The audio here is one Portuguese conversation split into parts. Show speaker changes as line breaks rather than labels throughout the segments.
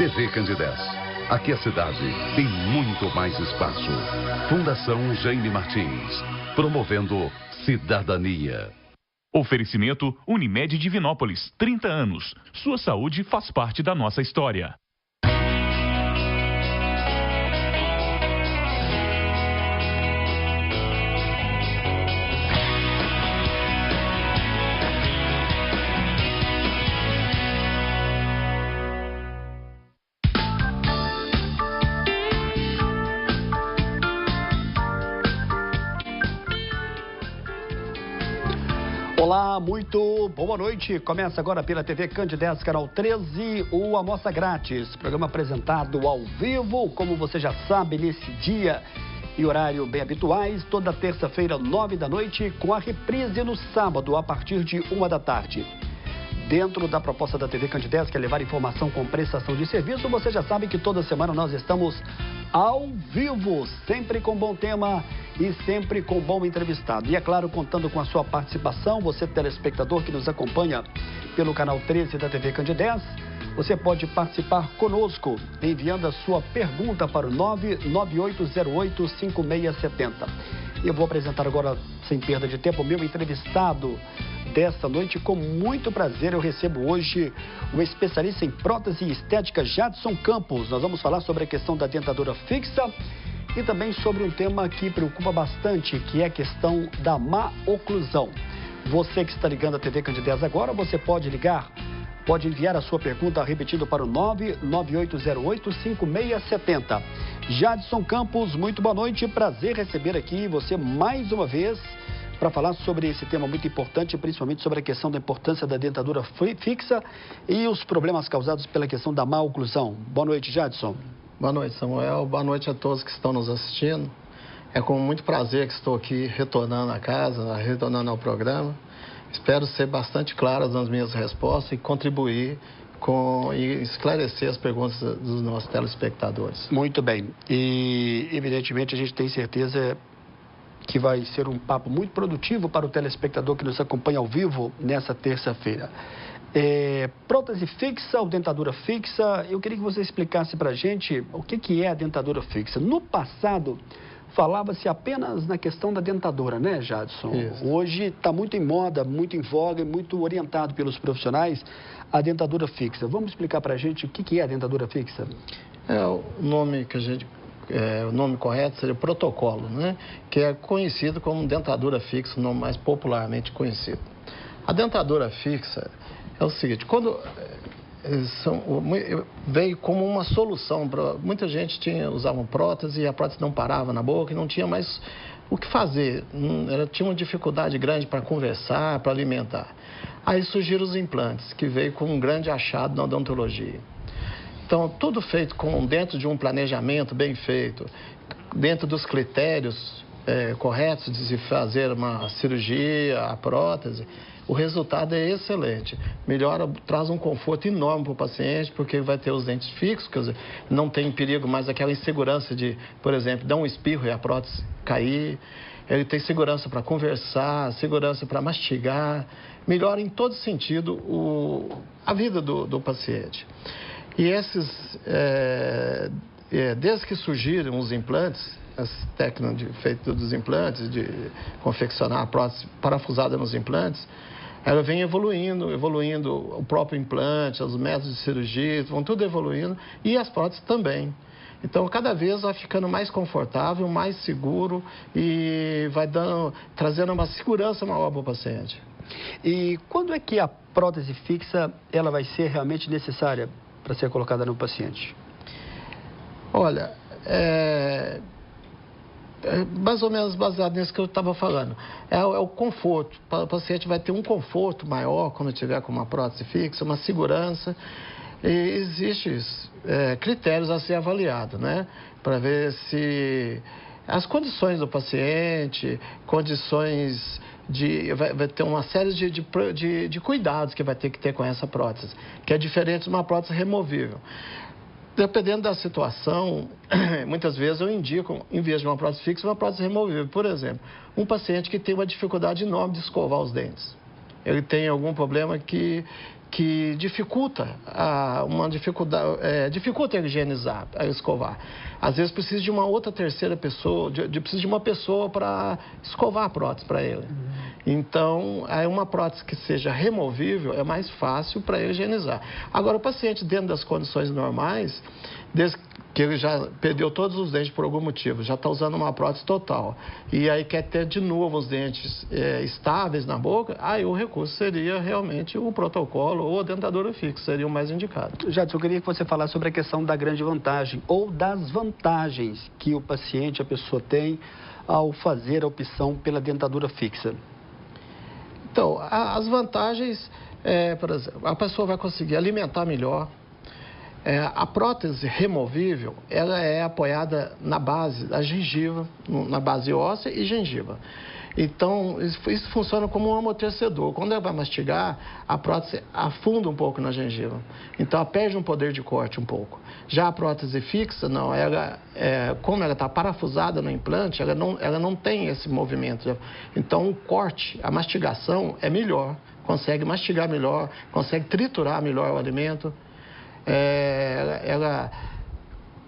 TV Candidez. Aqui a cidade tem muito mais espaço. Fundação Jaime Martins, promovendo cidadania.
Oferecimento Unimed Divinópolis, 30 anos. Sua saúde faz parte da nossa história.
Olá, muito boa noite. Começa agora pela TV Candidez, canal 13, o Amostra Grátis. Programa apresentado ao vivo, como você já sabe, nesse dia e horário bem habituais, toda terça-feira, 9 da noite, com a reprise no sábado, a partir de 1 da tarde. Dentro da proposta da TV Candidez, que é levar informação com prestação de serviço, você já sabe que toda semana nós estamos ao vivo, sempre com bom tema e sempre com bom entrevistado. E é claro, contando com a sua participação, você telespectador que nos acompanha pelo canal 13 da TV Candidez, você pode participar conosco enviando a sua pergunta para o 998085670. Eu vou apresentar agora, sem perda de tempo, o meu entrevistado desta noite. Com muito prazer, eu recebo hoje o especialista em prótese e estética, Jadson Campos. Nós vamos falar sobre a questão da dentadura fixa e também sobre um tema que preocupa bastante, que é a questão da má oclusão. Você que está ligando a TV Candidez agora, você pode ligar, pode enviar a sua pergunta repetindo para o 998085670. Jadson Campos, muito boa noite, prazer receber aqui você mais uma vez para falar sobre esse tema muito importante, principalmente sobre a questão da importância da dentadura fixa e os problemas causados pela questão da má oclusão. Boa noite, Jadson.
Boa noite, Samuel. Boa noite a todos que estão nos assistindo. É com muito prazer que estou aqui retornando à casa, retornando ao programa. Espero ser bastante claro nas minhas respostas e contribuir e esclarecer as perguntas dos nossos telespectadores.
Muito bem. E, evidentemente, a gente tem certeza que vai ser um papo muito produtivo para o telespectador que nos acompanha ao vivo nessa terça-feira. Prótese fixa ou dentadura fixa, eu queria que você explicasse para a gente o que é a dentadura fixa. No passado, falava-se apenas na questão da dentadura, né, Jadson?
Isso.
Hoje está muito em moda, muito em voga e muito orientado pelos profissionais a dentadura fixa. Vamos explicar para a gente o que é a dentadura fixa?
O nome que o nome correto seria protocolo, né? Que é conhecido como dentadura fixa, o nome mais popularmente conhecido. A dentadura fixa é o seguinte, quando veio como uma solução para muita gente usava prótese e a prótese não parava na boca e não tinha mais o que fazer, tinha uma dificuldade grande para conversar, para alimentar. Aí surgiram os implantes, que veio com um grande achado na odontologia. Então, tudo feito dentro de um planejamento bem feito, dentro dos critérios corretos de se fazer uma cirurgia, a prótese, o resultado é excelente. Melhora, traz um conforto enorme para o paciente, porque vai ter os dentes fixos, quer dizer, não tem perigo mais aquela insegurança de, por exemplo, dar um espirro e a prótese cair. Ele tem segurança para conversar, segurança para mastigar. Melhora em todo sentido a vida do paciente. E desde que surgiram os implantes, as técnicas feito dos implantes, de confeccionar a prótese parafusada nos implantes, ela vem evoluindo o próprio implante, os métodos de cirurgia, vão tudo evoluindo e as próteses também. Então, cada vez vai ficando mais confortável, mais seguro e vai trazendo uma segurança maior para o paciente.
E quando é que a prótese fixa ela vai ser realmente necessária para ser colocada no paciente?
Olha, mais ou menos baseado nisso que eu estava falando. É o conforto. O paciente vai ter um conforto maior quando tiver com uma prótese fixa, uma segurança. E existem critérios a ser avaliado, né? Para ver se as condições do paciente, condições vai ter uma série de cuidados que vai ter que ter com essa prótese, que é diferente de uma prótese removível. Dependendo da situação, muitas vezes eu indico, em vez de uma prótese fixa, uma prótese removível. Por exemplo, um paciente que tem uma dificuldade enorme de escovar os dentes. Ele tem algum problema que que dificulta dificulta higienizar, escovar. Às vezes precisa de uma outra terceira pessoa, precisa de uma pessoa para escovar a prótese para ele. Então, aí uma prótese que seja removível é mais fácil para ele higienizar. Agora, o paciente dentro das condições normais, desde que ele já perdeu todos os dentes por algum motivo, já está usando uma prótese total, e aí quer ter de novo os dentes estáveis na boca, aí o recurso seria realmente o protocolo ou a dentadura fixa, seria o mais indicado.
Jadson, eu queria que você falasse sobre a questão da grande vantagem ou das vantagens que o paciente, a pessoa tem ao fazer a opção pela dentadura fixa.
Então, as vantagens, por exemplo, a pessoa vai conseguir alimentar melhor. A prótese removível, ela é apoiada na base da gengiva, na base óssea e gengiva. Então, isso funciona como um amortecedor. Quando ela vai mastigar, a prótese afunda um pouco na gengiva. Então, ela perde um poder de corte um pouco. Já a prótese fixa, não. Como ela está parafusada no implante, ela não tem esse movimento. Então, o corte, a mastigação é melhor. Consegue mastigar melhor, consegue triturar melhor o alimento. Ela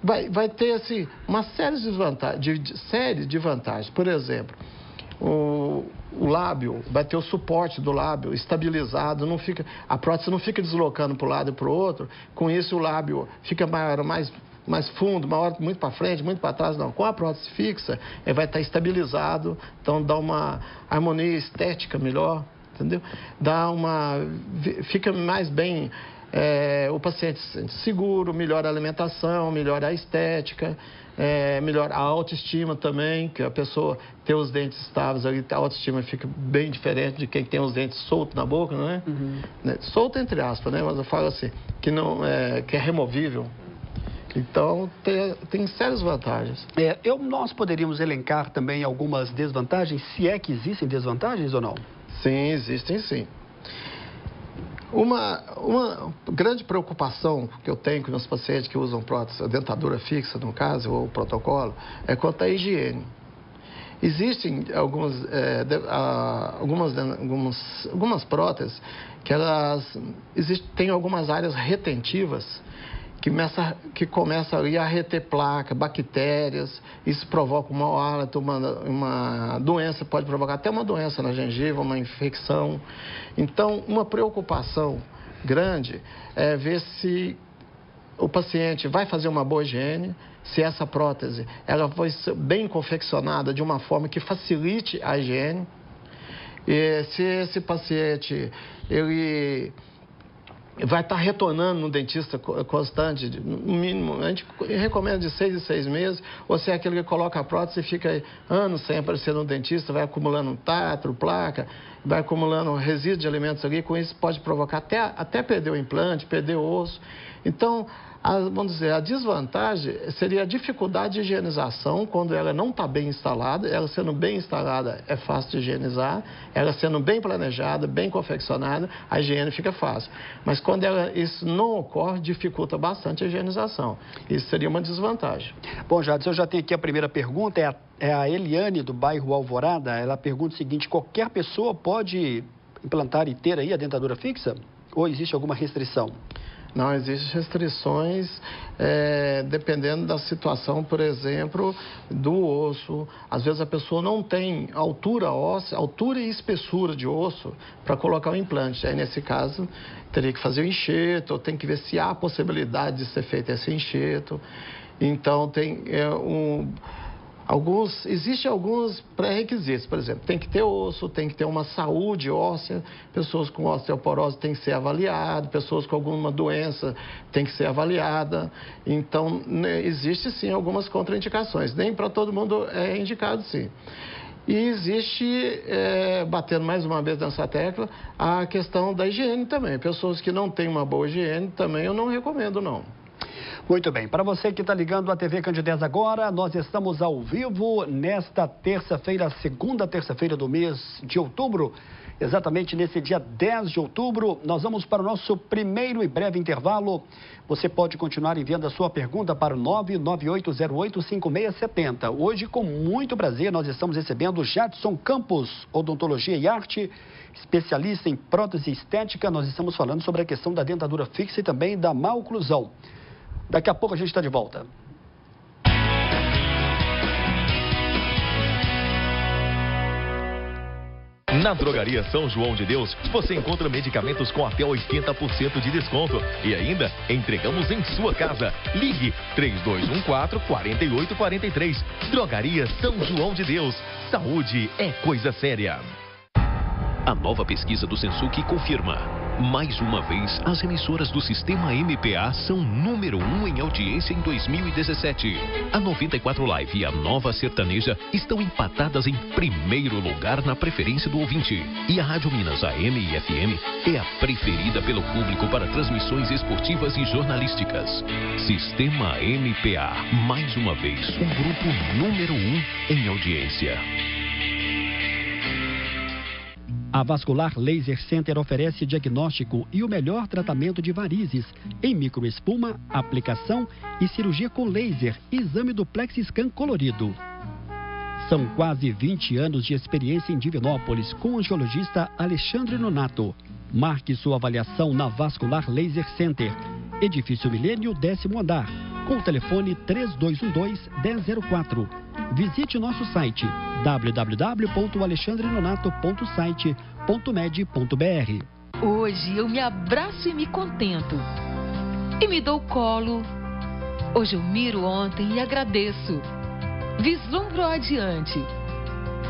vai ter assim, uma série de vantagens. Por exemplo, o lábio vai ter o suporte do lábio estabilizado, a prótese não fica deslocando para um lado e para o outro. Com isso, o lábio fica mais fundo, maior, muito para frente, muito para trás. Não, com a prótese fixa, ele vai estar estabilizado, então dá uma harmonia estética melhor, entendeu? Fica mais bem. O paciente se sente seguro, melhora a alimentação, melhora a estética, melhora a autoestima também, que a pessoa ter os dentes estáveis, a autoestima fica bem diferente de quem tem os dentes soltos na boca, não é? Solto entre aspas, né? Mas eu falo assim, que é removível. Então, tem sérias vantagens.
Nós poderíamos elencar também algumas desvantagens, se é que existem desvantagens ou não?
Sim, existem sim. Uma grande preocupação que eu tenho com meus pacientes que usam prótese, a dentadura fixa, no caso, ou o protocolo, é quanto à higiene. Existem algumas próteses que têm algumas áreas retentivas que começa ali a reter placa, bactérias, isso provoca um mau hálito, uma doença, pode provocar até uma doença na gengiva, uma infecção. Então, uma preocupação grande é ver se o paciente vai fazer uma boa higiene, se essa prótese ela foi bem confeccionada de uma forma que facilite a higiene, e se esse paciente ele vai estar retornando no dentista constante, no mínimo, a gente recomenda de 6 em 6 meses, ou se é aquele que coloca a prótese e fica anos sem aparecer no dentista, vai acumulando tártaro, placa, vai acumulando resíduo de alimentos ali, com isso pode provocar até perder o implante, perder o osso. Então, vamos dizer, a desvantagem seria a dificuldade de higienização quando ela não está bem instalada. Ela sendo bem instalada é fácil de higienizar, ela sendo bem planejada, bem confeccionada, a higiene fica fácil. Mas quando isso não ocorre, dificulta bastante a higienização. Isso seria uma desvantagem.
Bom, Jadson, eu já tenho aqui a primeira pergunta, é a Eliane, do bairro Alvorada. Ela pergunta o seguinte: qualquer pessoa pode implantar e ter aí a dentadura fixa? Ou existe alguma restrição?
Não, existem restrições dependendo da situação, por exemplo, do osso. Às vezes a pessoa não tem altura óssea, altura e espessura de osso para colocar o implante. Aí, nesse caso, teria que fazer o enxerto, ou tem que ver se há possibilidade de ser feito esse enxerto. Então, existem alguns pré-requisitos, por exemplo, tem que ter osso, tem que ter uma saúde óssea, pessoas com osteoporose têm que ser avaliadas, pessoas com alguma doença têm que ser avaliadas. Então, existe sim algumas contraindicações, nem para todo mundo é indicado sim. E existe, batendo mais uma vez nessa tecla, a questão da higiene também. Pessoas que não têm uma boa higiene também eu não recomendo não.
Muito bem, para você que está ligando a TV Candidez agora, nós estamos ao vivo nesta terça-feira, segunda terça-feira do mês de outubro. Exatamente nesse dia 10 de outubro, nós vamos para o nosso primeiro e breve intervalo. Você pode continuar enviando a sua pergunta para o 998085670. Hoje, com muito prazer, nós estamos recebendo Jadson Campos, Odontologia e Arte, especialista em prótese estética. Nós estamos falando sobre a questão da dentadura fixa e também da maloclusão. Daqui a pouco a gente está de volta.
Na Drogaria São João de Deus, você encontra medicamentos com até 80% de desconto. E ainda, entregamos em sua casa. Ligue 3214-4843. Drogaria São João de Deus. Saúde é coisa séria. A nova pesquisa do Sensuc confirma. Mais uma vez, as emissoras do sistema MPA são número 1 em audiência em 2017. A 94 Live e a Nova Sertaneja estão empatadas em primeiro lugar na preferência do ouvinte. E a Rádio Minas AM e FM é a preferida pelo público para transmissões esportivas e jornalísticas. Sistema MPA, mais uma vez, o grupo número 1 em audiência.
A Vascular Laser Center oferece diagnóstico e o melhor tratamento de varizes em microespuma, aplicação e cirurgia com laser, exame do Plexiscan colorido. São quase 20 anos de experiência em Divinópolis com o angiologista Alexandre Nonato. Marque sua avaliação na Vascular Laser Center, Edifício Milênio, 10º andar, com o telefone 3212-1004. Visite nosso site www.alexandrenonato.site.med.br.
Hoje eu me abraço e me contento. E me dou colo. Hoje eu miro ontem e agradeço. Vislumbro adiante.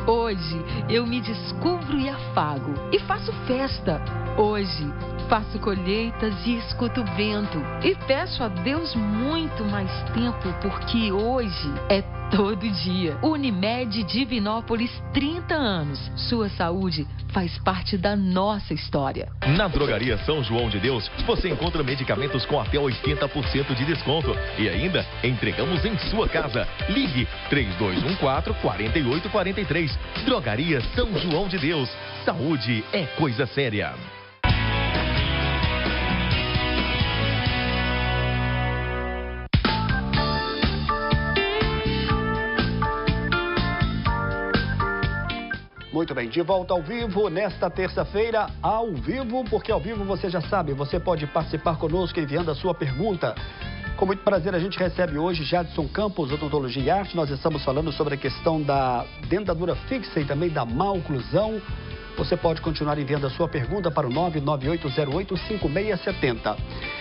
Hoje eu me descubro e afago. E faço festa. Hoje faço colheitas e escuto o vento. E peço a Deus muito mais tempo, porque hoje é todo dia. Unimed Divinópolis, 30 anos. Sua saúde faz parte da nossa história.
Na Drogaria São João de Deus, você encontra medicamentos com até 80% de desconto. E ainda, entregamos em sua casa. Ligue 3214-4843. Drogaria São João de Deus. Saúde é coisa séria.
Muito bem, de volta ao vivo nesta terça-feira, ao vivo, porque ao vivo você já sabe, você pode participar conosco enviando a sua pergunta. Com muito prazer a gente recebe hoje Jadson Campos, Odontologia e Arte. Nós estamos falando sobre a questão da dentadura fixa e também da maloclusão. Você pode continuar enviando a sua pergunta para o 998085670.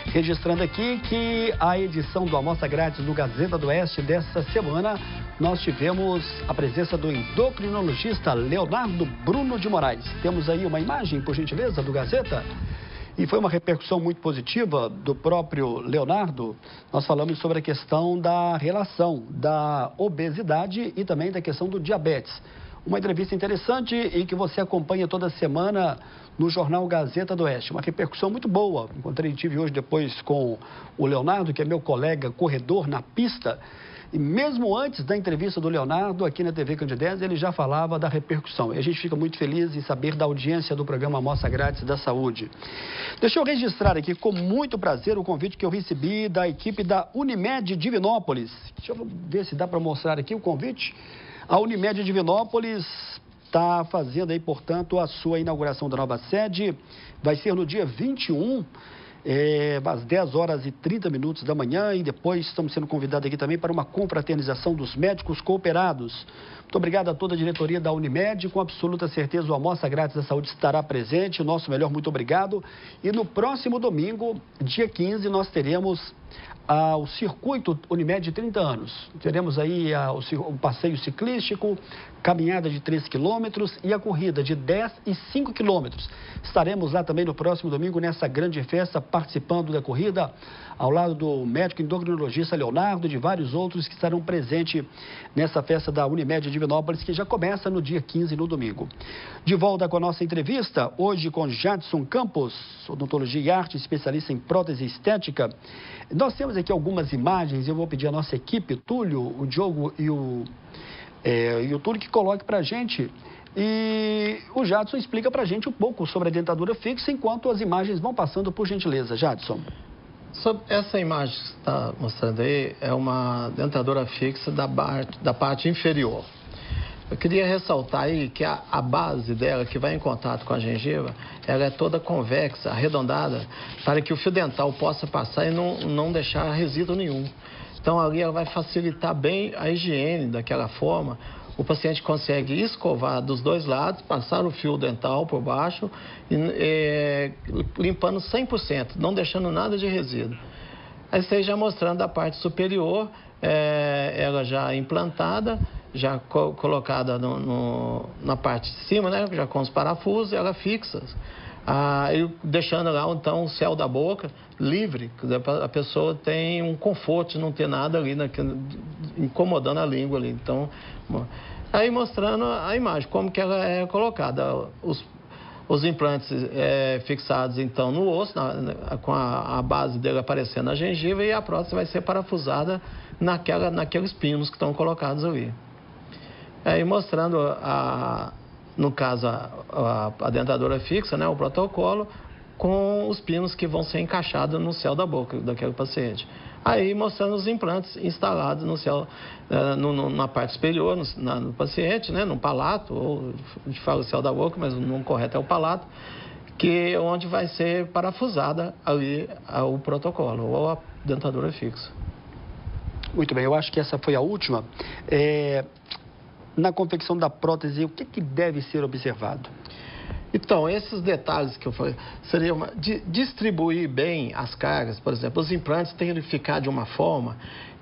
Registrando aqui que a edição do Amostra Grátis do Gazeta do Oeste dessa semana, nós tivemos a presença do endocrinologista Leonardo Bruno de Moraes. Temos aí uma imagem, por gentileza, do Gazeta? E foi uma repercussão muito positiva do próprio Leonardo. Nós falamos sobre a questão da relação da obesidade e também da questão do diabetes. Uma entrevista interessante e que você acompanha toda semana no jornal Gazeta do Oeste. Uma repercussão muito boa. Tive hoje depois com o Leonardo, que é meu colega corredor na pista. E mesmo antes da entrevista do Leonardo, aqui na TV Candidez, ele já falava da repercussão. E a gente fica muito feliz em saber da audiência do programa Amostra Grátis da Saúde. Deixa eu registrar aqui com muito prazer o convite que eu recebi da equipe da Unimed Divinópolis. Deixa eu ver se dá para mostrar aqui o convite. A Unimed Divinópolis está fazendo aí, portanto, a sua inauguração da nova sede. Vai ser no dia 21, às 10 horas e 30 minutos da manhã. E depois estamos sendo convidados aqui também para uma confraternização dos médicos cooperados. Muito obrigado a toda a diretoria da Unimed. Com absoluta certeza, o Amostra Grátis da Saúde estará presente. O nosso melhor, muito obrigado. E no próximo domingo, dia 15, nós teremos o circuito Unimed 30 anos. Teremos aí o passeio ciclístico, caminhada de 3 quilômetros e a corrida de 10 e 5 quilômetros. Estaremos lá também no próximo domingo nessa grande festa, participando da corrida, ao lado do médico endocrinologista Leonardo e de vários outros que estarão presentes nessa festa da Unimed Divinópolis, que já começa no dia 15, no domingo. De volta com a nossa entrevista, hoje com Jadson Campos, Odontologia e Arte, especialista em prótese estética. Nós temos temos aqui algumas imagens, eu vou pedir à nossa equipe, Túlio, o Diogo e o Túlio, que coloque para a gente. E o Jadson explica para a gente um pouco sobre a dentadura fixa, enquanto as imagens vão passando, por gentileza. Jadson.
Essa imagem que você está mostrando aí é uma dentadura fixa da parte inferior. Eu queria ressaltar aí que a base dela, que vai em contato com a gengiva, ela é toda convexa, arredondada, para que o fio dental possa passar e não deixar resíduo nenhum. Então, ali ela vai facilitar bem a higiene daquela forma. O paciente consegue escovar dos dois lados, passar o fio dental por baixo, limpando 100%, não deixando nada de resíduo. Aí você já mostrando a parte superior, ela já implantada, já colocada na parte de cima, né? Já com os parafusos, ela fixa. E deixando lá, então, o céu da boca livre, a pessoa tem um conforto, não ter nada ali incomodando a língua ali. Então, aí mostrando a imagem, como que ela é colocada. Os implantes fixados, então, no osso, com a base dele aparecendo na gengiva, e a prótese vai ser parafusada naqueles pinos que estão colocados ali. Aí mostrando, no caso, a dentadura fixa, né, o protocolo, com os pinos que vão ser encaixados no céu da boca daquele paciente. Aí mostrando os implantes instalados no céu, na parte superior, no paciente, né, no palato, ou a gente fala céu da boca, mas o nome correto é o palato, que é onde vai ser parafusada ali o protocolo, ou a dentadura fixa.
Muito bem, eu acho que essa foi a última. Na confecção da prótese, o que deve ser observado?
Então, esses detalhes que eu falei, seria distribuir bem as cargas. Por exemplo, os implantes têm que ficar de uma forma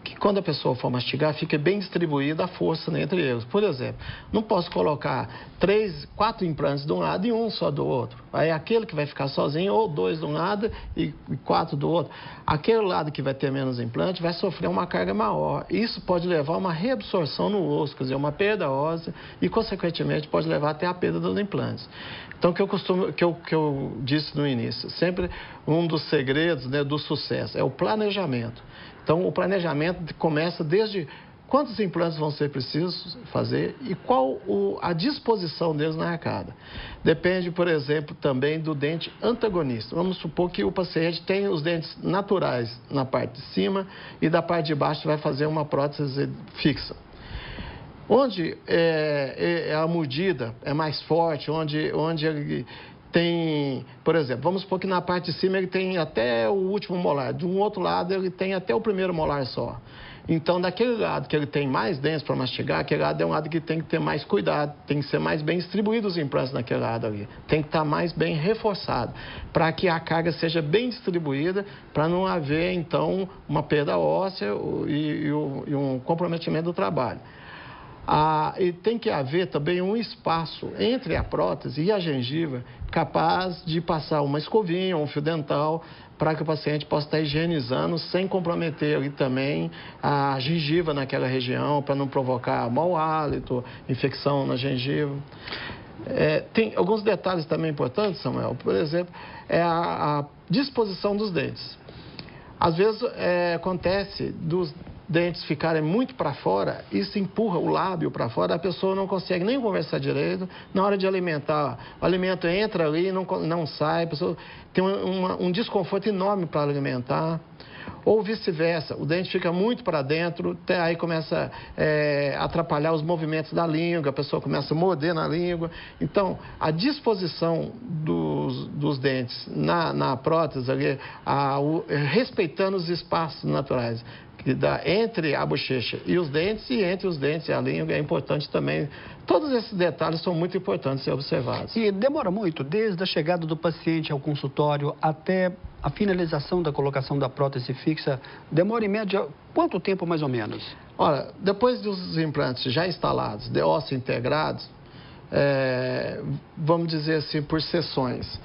que, quando a pessoa for mastigar, fique bem distribuída a força entre eles. Por exemplo, não posso colocar 3, 4 implantes de um lado e um só do outro. Aí aquele que vai ficar sozinho, ou 2 de um lado e 4 do outro. Aquele lado que vai ter menos implante vai sofrer uma carga maior. Isso pode levar a uma reabsorção no osso, quer dizer, uma perda óssea e, consequentemente, pode levar até a perda dos implantes. Então, que eu disse no início, sempre um dos segredos, né, do sucesso é o planejamento. Então, o planejamento começa desde quantos implantes vão ser precisos fazer e qual a disposição deles na arcada. Depende, por exemplo, também do dente antagonista. Vamos supor que o paciente tem os dentes naturais na parte de cima e da parte de baixo vai fazer uma prótese fixa. Onde a mordida é mais forte, onde ele tem, por exemplo, vamos supor que na parte de cima ele tem até o último molar, de um outro lado ele tem até o primeiro molar só. Então, daquele lado que ele tem mais dentes para mastigar, aquele lado é um lado que tem que ter mais cuidado, tem que ser mais bem distribuído os implantes naquele lado ali. Tem que estar mais bem reforçado, para que a carga seja bem distribuída, para não haver, então, uma perda óssea e um comprometimento do trabalho. E tem que haver também um espaço entre a prótese e a gengiva capaz de passar uma escovinha, um fio dental, para que o paciente possa estar higienizando sem comprometer ali também a gengiva naquela região, para não provocar mau hálito, infecção na gengiva. Tem alguns detalhes também importantes, Samuel. Por exemplo, a disposição dos dentes. Às vezes acontece dos dentes ficarem muito para fora, isso empurra o lábio para fora, a pessoa não consegue nem conversar direito. Na hora de alimentar, o alimento entra ali e não sai, a pessoa tem um desconforto enorme para alimentar. Ou vice-versa, o dente fica muito para dentro, até aí começa a atrapalhar os movimentos da língua, a pessoa começa a morder na língua. Então, a disposição dos dentes na prótese, ali, respeitando os espaços naturais, que dá entre a bochecha e os dentes, e entre os dentes e a língua, é importante também. Todos esses detalhes são muito importantes ser observados.
E demora muito, desde a chegada do paciente ao consultório até a finalização da colocação da prótese fixa, demora em média quanto tempo mais ou menos?
Olha, depois dos implantes já instalados, de ossos integrados, vamos dizer assim, por sessões,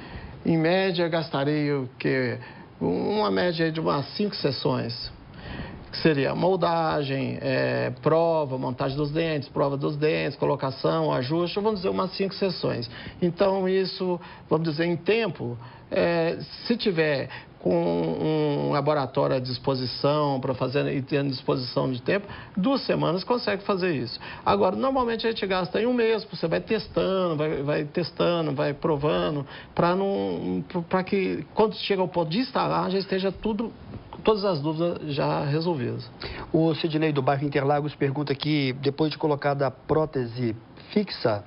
em média gastaria uma média de umas 5 sessões. Que seria moldagem, prova, montagem dos dentes, prova dos dentes, colocação, ajuste, vamos dizer umas 5 sessões. Então, isso, vamos dizer, em tempo, se tiver com um laboratório à disposição, para fazer e tendo disposição de tempo, 2 semanas consegue fazer isso. Agora, normalmente a gente gasta em 1 mês, você vai testando, vai provando, para que quando chega ao ponto de instalar, já esteja todas as dúvidas já resolvidas.
O Sidney do bairro Interlagos pergunta aqui, depois de colocada a prótese fixa,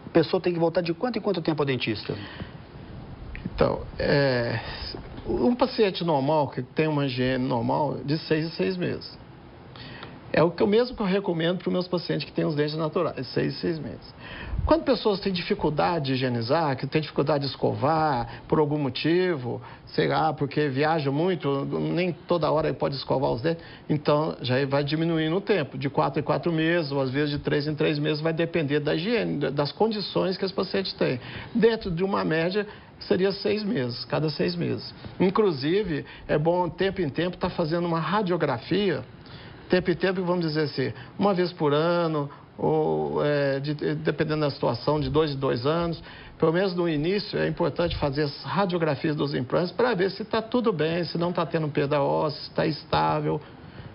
a pessoa tem que voltar de quanto em quanto tempo ao dentista?
Então, um paciente normal, que tem uma higiene normal, de 6 em 6 meses. É o mesmo que eu recomendo para os meus pacientes que têm os dentes naturais, 6 em 6 meses. Quando pessoas têm dificuldade de higienizar, que têm dificuldade de escovar, por algum motivo, sei lá, porque viaja muito, nem toda hora ele pode escovar os dentes, então já vai diminuindo o tempo, de 4 em 4 meses, ou às vezes de 3 em 3 meses, vai depender da higiene, das condições que os pacientes têm. Dentro de uma média, seria 6 meses, cada 6 meses. Inclusive, é bom, tempo em tempo, estar fazendo uma radiografia, tempo em tempo, vamos dizer assim, uma vez por ano, ou dependendo da situação, de 2 em 2 anos. Pelo menos no início, é importante fazer as radiografias dos implantes para ver se está tudo bem, se não está tendo perda óssea, se está estável.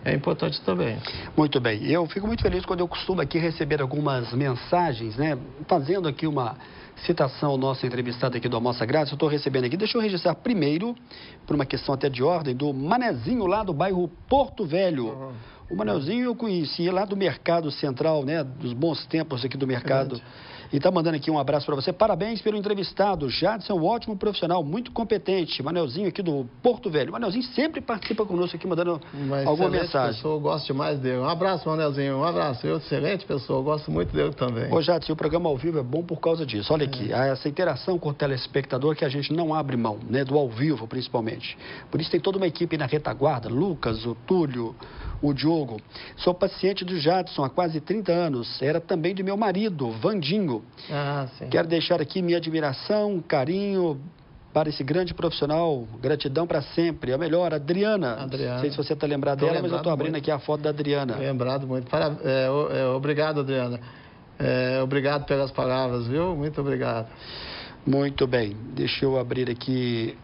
É importante também.
Muito bem. Eu fico muito feliz quando eu costumo aqui receber algumas mensagens, né? Fazendo aqui uma citação ao nosso entrevistado aqui do Almoça Grátis, eu estou recebendo aqui. Deixa eu registrar primeiro, por uma questão até de ordem, do Manezinho lá do bairro Porto Velho. O Manezinho eu conheci lá do Mercado Central, né? Dos bons tempos aqui do mercado. E está mandando aqui um abraço para você. Parabéns pelo entrevistado. Jadson, um ótimo profissional, muito competente. Manelzinho aqui do Porto Velho. O Manelzinho sempre participa conosco aqui, mandando alguma mensagem.
Pessoa, eu gosto demais dele. Um abraço, Manelzinho. Um abraço. Eu, excelente pessoa. Eu gosto muito dele também.
Ô, Jadson, o programa ao vivo é bom por causa disso. Olha aqui, essa interação com o telespectador que a gente não abre mão, né? Do ao vivo, principalmente. Por isso tem toda uma equipe na retaguarda. Lucas, o Túlio, o Diogo. Sou paciente do Jadson há quase 30 anos. Era também de meu marido, Vandinho.
Sim.
Quero deixar aqui minha admiração, carinho para esse grande profissional. Gratidão para sempre. A melhor, Adriana. Não sei se você está lembrado dela, mas eu estou abrindo aqui a foto da Adriana.
Lembrado muito. Obrigado, Adriana. Obrigado pelas palavras, viu? Muito obrigado.
Muito bem. Deixa eu abrir aqui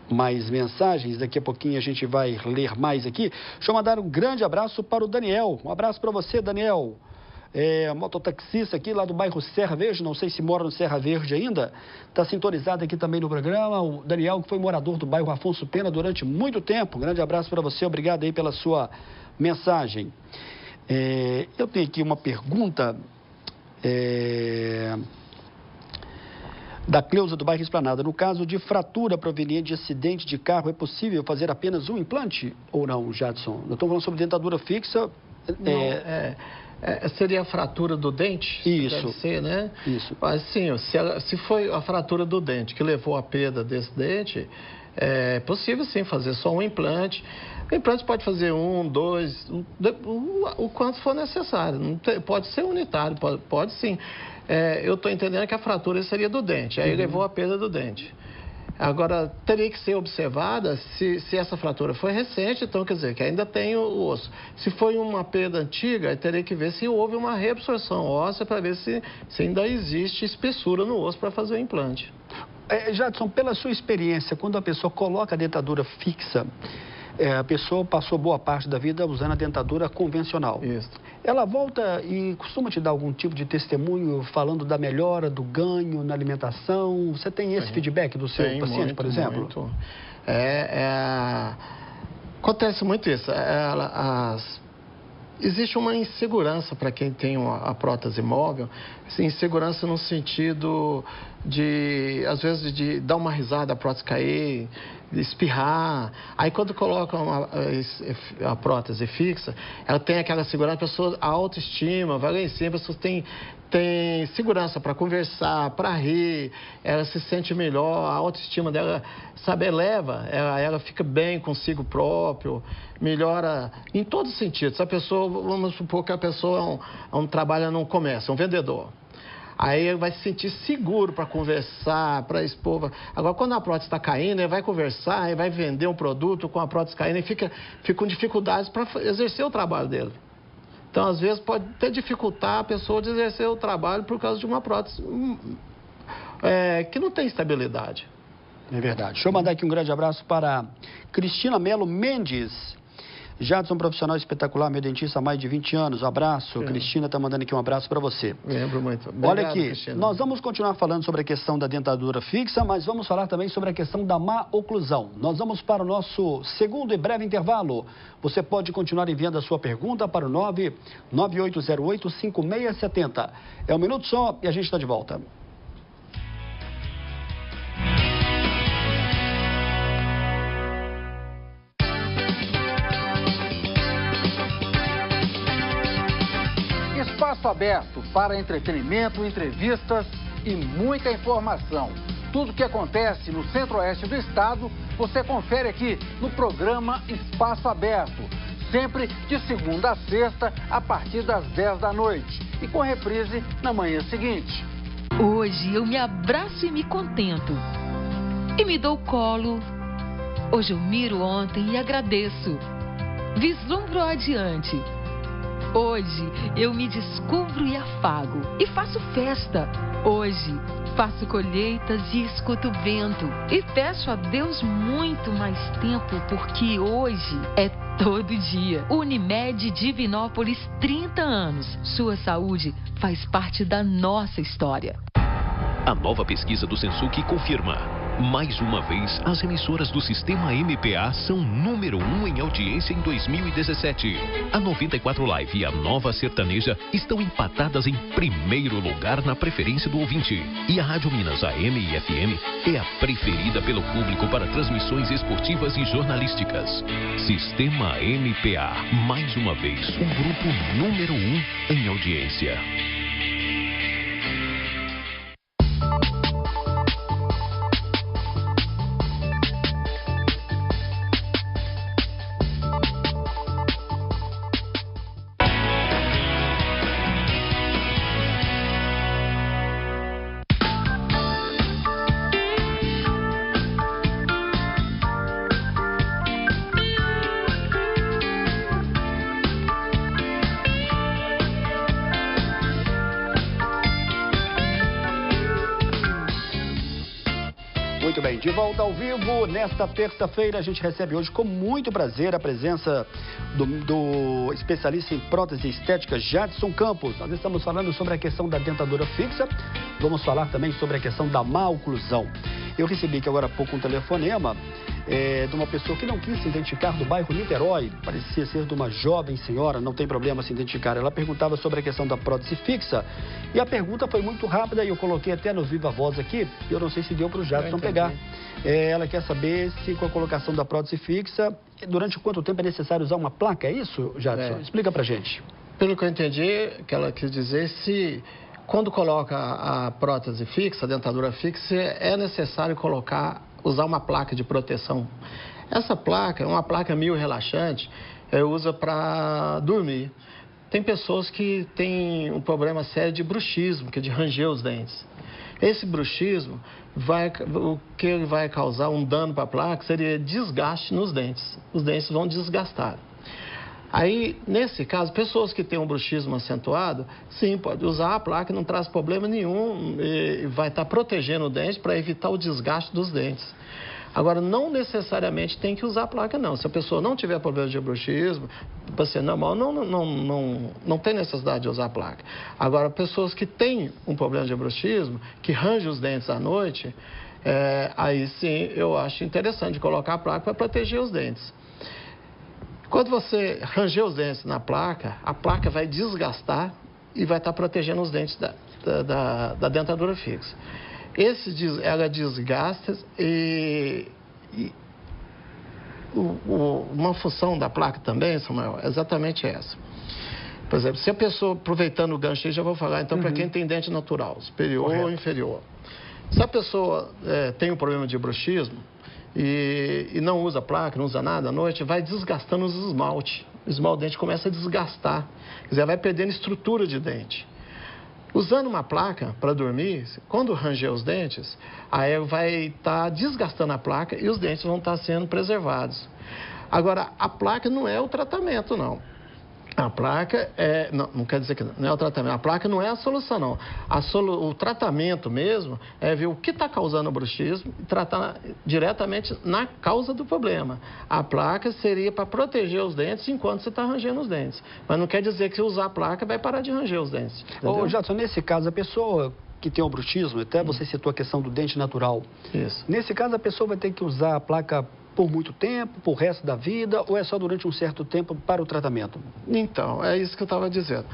mais mensagens. Daqui a pouquinho a gente vai ler mais aqui. Deixa eu mandar um grande abraço para o Daniel. Um abraço para você, Daniel. Mototaxista aqui lá do bairro Serra Verde, não sei se mora no Serra Verde ainda, está sintonizado aqui também no programa. O Daniel, que foi morador do bairro Afonso Pena durante muito tempo. Um grande abraço para você, obrigado aí pela sua mensagem. Eu tenho aqui uma pergunta da Cleusa do bairro Esplanada. No caso de fratura proveniente de acidente de carro, é possível fazer apenas um implante ou não, Jadson? Nós estamos falando sobre dentadura fixa.
Seria a fratura do dente?
Isso.
Deve ser, né?
Isso.
Mas sim, se foi a fratura do dente que levou à perda desse dente, é possível sim fazer só um implante. O implante pode fazer 1, 2, o quanto for necessário. Não pode ser unitário, pode sim. Eu estou entendendo que a fratura seria do dente, aí levou à perda do dente. Agora, teria que ser observada se essa fratura foi recente, então quer dizer que ainda tem o osso. Se foi uma perda antiga, teria que ver se houve uma reabsorção óssea para ver se ainda existe espessura no osso para fazer o implante.
Jadson, pela sua experiência, quando a pessoa coloca a dentadura fixa, a pessoa passou boa parte da vida usando a dentadura convencional.
Isso.
Ela volta e costuma te dar algum tipo de testemunho falando da melhora, do ganho na alimentação? Você tem esse feedback do seu paciente, muito, por exemplo?
Muito. Acontece muito isso. Existe uma insegurança para quem tem a prótese móvel, insegurança no sentido de, às vezes, de dar uma risada, a prótese cair, de espirrar. Aí, quando colocam a prótese fixa, ela tem aquela segurança, a pessoa, a autoestima, vai lá em cima, a pessoa tem segurança para conversar, para rir, ela se sente melhor, a autoestima dela, eleva, ela fica bem consigo próprio, melhora em todos os sentidos. Se a pessoa, vamos supor que a pessoa trabalha num comércio, um vendedor. Aí ele vai se sentir seguro para conversar, para expor. Agora, quando a prótese está caindo, ele vai conversar, ele vai vender um produto com a prótese caindo e fica com dificuldades para exercer o trabalho dele. Então, às vezes, pode até dificultar a pessoa de exercer o trabalho por causa de uma prótese que não tem estabilidade.
É verdade. Deixa eu mandar aqui um grande abraço para Cristina Melo Mendes. Jadson, profissional espetacular, meu dentista há mais de 20 anos. Abraço. Cristina está mandando aqui um abraço para você.
Lembro muito. Obrigado,
olha aqui,
Cristina.
Nós vamos continuar falando sobre a questão da dentadura fixa, mas vamos falar também sobre a questão da má oclusão. Nós vamos para o nosso segundo e breve intervalo. Você pode continuar enviando a sua pergunta para o 99808-5670. É um minuto só e a gente está de volta.
Espaço aberto para entretenimento, entrevistas e muita informação. Tudo o que acontece no centro-oeste do estado, você confere aqui no programa Espaço Aberto. Sempre de segunda a sexta, a partir das 10 da noite. E com reprise na manhã seguinte.
Hoje eu me abraço e me contento. E me dou colo. Hoje eu miro ontem e agradeço. Vislumbro adiante. Hoje eu me descubro e afago e faço festa. Hoje faço colheitas e escuto o vento. E peço a Deus muito mais tempo, porque hoje é todo dia. Unimed Divinópolis, 30 anos. Sua saúde faz parte da nossa história.
A nova pesquisa do Sensuc confirma. Mais uma vez, as emissoras do Sistema MPA são número 1 em audiência em 2017. A 94 Live e a Nova Sertaneja estão empatadas em primeiro lugar na preferência do ouvinte. E a Rádio Minas AM e FM é a preferida pelo público para transmissões esportivas e jornalísticas. Sistema MPA, mais uma vez, o grupo número 1 em audiência.
Muito bem, de volta ao vivo, nesta terça-feira a gente recebe hoje com muito prazer a presença do especialista em prótese estética, Jadson Campos. Nós estamos falando sobre a questão da dentadura fixa, vamos falar também sobre a questão da má oclusão. Eu recebi aqui agora há pouco um telefonema de uma pessoa que não quis se identificar, do bairro Niterói, parecia ser de uma jovem senhora, não tem problema se identificar. Ela perguntava sobre a questão da prótese fixa e a pergunta foi muito rápida e eu coloquei até no Viva Voz aqui, eu não sei se deu para o Jadson pegar. Ela quer saber se com a colocação da prótese fixa, durante quanto tempo é necessário usar uma placa, é isso, Jadson? Explica pra gente.
Pelo que eu entendi, que ela quis dizer, se quando coloca a prótese fixa, a dentadura fixa, é necessário usar uma placa de proteção. Essa placa é uma placa mio-relaxante, usa para dormir. Tem pessoas que têm um problema sério de bruxismo, que é de ranger os dentes. Esse bruxismo, o que vai causar um dano para a placa seria desgaste nos dentes. Os dentes vão desgastar. Aí, nesse caso, pessoas que têm um bruxismo acentuado, sim, pode usar a placa, não traz problema nenhum, e vai estar protegendo o dente para evitar o desgaste dos dentes. Agora, não necessariamente tem que usar a placa, não. Se a pessoa não tiver problema de bruxismo, paciente normal, não tem necessidade de usar a placa. Agora, pessoas que têm um problema de bruxismo, que rangem os dentes à noite, aí sim eu acho interessante colocar a placa para proteger os dentes. Quando você ranger os dentes na placa, a placa vai desgastar e vai estar protegendo os dentes da dentadura fixa. Ela desgasta uma função da placa também, Samuel, é exatamente essa. Por exemplo, se a pessoa, aproveitando o gancho aí, já vou falar então para quem tem dente natural, superior ou inferior. Se a pessoa tem um problema de bruxismo e não usa placa, não usa nada à noite, vai desgastando os esmaltes. O esmalte do dente começa a desgastar, quer dizer, vai perdendo estrutura de dente. Usando uma placa para dormir, quando ranger os dentes, aí vai estar desgastando a placa e os dentes vão estar sendo preservados. Agora, a placa não é o tratamento, não. A placa não quer dizer que não é o tratamento. A placa não é a solução, não. O tratamento mesmo é ver o que está causando o bruxismo e tratar diretamente na causa do problema. A placa seria para proteger os dentes enquanto você está rangendo os dentes. Mas não quer dizer que se usar a placa vai parar de ranger os dentes.
Ô, Jadson, nesse caso, a pessoa que tem o bruxismo, até você citou a questão do dente natural.
Isso.
Nesse caso, a pessoa vai ter que usar a placa por muito tempo, por resto da vida, ou é só durante um certo tempo para o tratamento?
Então, é isso que eu estava dizendo.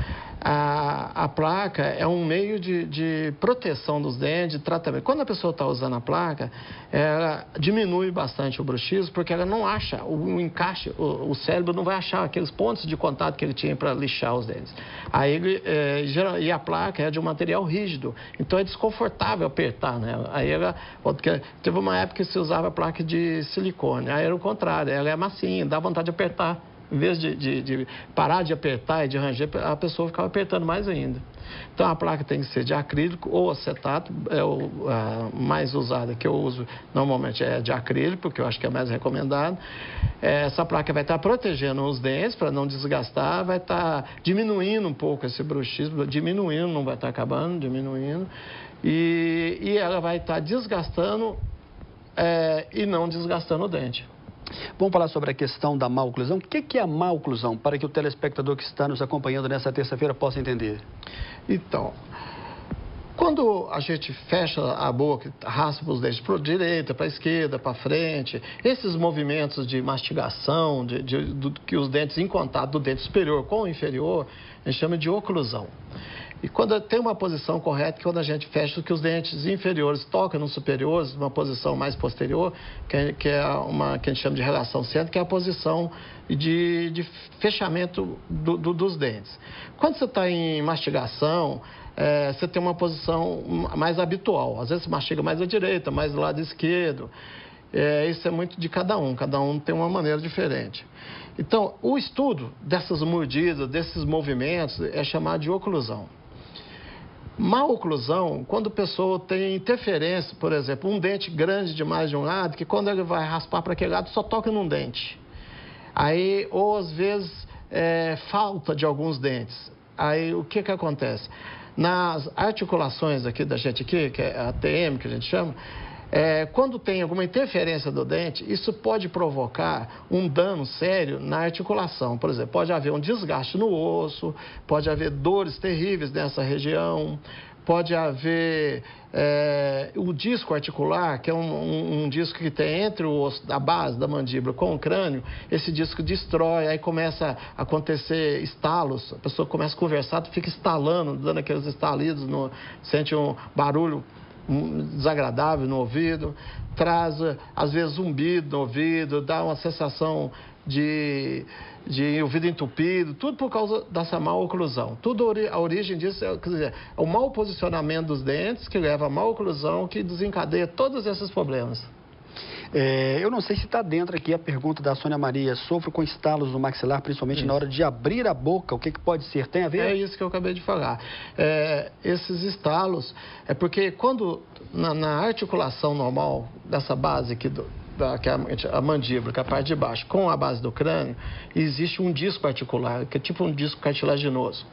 A placa é um meio de proteção dos dentes, de tratamento. Quando a pessoa está usando a placa, ela diminui bastante o bruxismo, porque ela não acha o encaixe, o cérebro não vai achar aqueles pontos de contato que ele tinha para lixar os dentes. E a placa é de um material rígido, então é desconfortável apertar, né? Porque teve uma época que se usava placa de silicone. Aí era o contrário, ela é massinha, dá vontade de apertar. Em vez de parar de apertar e de ranger, a pessoa ficava apertando mais ainda. Então a placa tem que ser de acrílico ou acetato, a mais usada que eu uso normalmente é de acrílico, porque eu acho que é mais recomendado. Essa placa vai estar protegendo os dentes para não desgastar, vai estar diminuindo um pouco esse bruxismo, diminuindo, não vai estar acabando, diminuindo. E ela vai estar desgastando e não desgastando o dente.
Vamos falar sobre a questão da má oclusão. O que é a má oclusão, para que o telespectador que está nos acompanhando nessa terça-feira possa entender?
Então, quando a gente fecha a boca, raspa os dentes para a direita, para a esquerda, para frente, esses movimentos de mastigação, que os dentes em contato do dente superior com o inferior, a gente chama de oclusão. E quando tem uma posição correta, quando a gente fecha, que os dentes inferiores tocam nos superiores, uma posição mais posterior, que é uma que a gente chama de relação centro, que é a posição de fechamento dos dentes. Quando você está em mastigação, você tem uma posição mais habitual. Às vezes você mastiga mais à direita, mais do lado esquerdo. Isso é muito de cada um tem uma maneira diferente. Então, o estudo dessas mordidas, desses movimentos, é chamado de oclusão. Má oclusão, quando a pessoa tem interferência, por exemplo, um dente grande demais de um lado, que quando ele vai raspar para aquele lado, só toca num dente. Aí, ou às vezes, falta de alguns dentes. Aí, o que acontece? Nas articulações aqui da gente aqui, que é a TM, que a gente chama, quando tem alguma interferência do dente, isso pode provocar um dano sério na articulação. Por exemplo, pode haver um desgaste no osso, pode haver dores terríveis nessa região, pode haver o disco articular, que é um disco que tem entre o osso, a base da mandíbula com o crânio. Esse disco destrói, aí começa a acontecer estalos, a pessoa começa a conversar, fica estalando, dando aqueles estalidos, sente um barulho desagradável no ouvido, traz às vezes zumbido no ouvido, dá uma sensação de ouvido entupido, tudo por causa dessa má oclusão. A origem disso é o mau posicionamento dos dentes que leva à má oclusão, que desencadeia todos esses problemas.
Eu não sei se está dentro aqui a pergunta da Sônia Maria. Sofro com estalos no maxilar, principalmente na hora de abrir a boca. O que pode ser? Tem a ver? É
isso que eu acabei de falar. Esses estalos, porque quando na articulação normal dessa base aqui que é a mandíbula, que é a parte de baixo, com a base do crânio, existe um disco articular, que é tipo um disco cartilaginoso.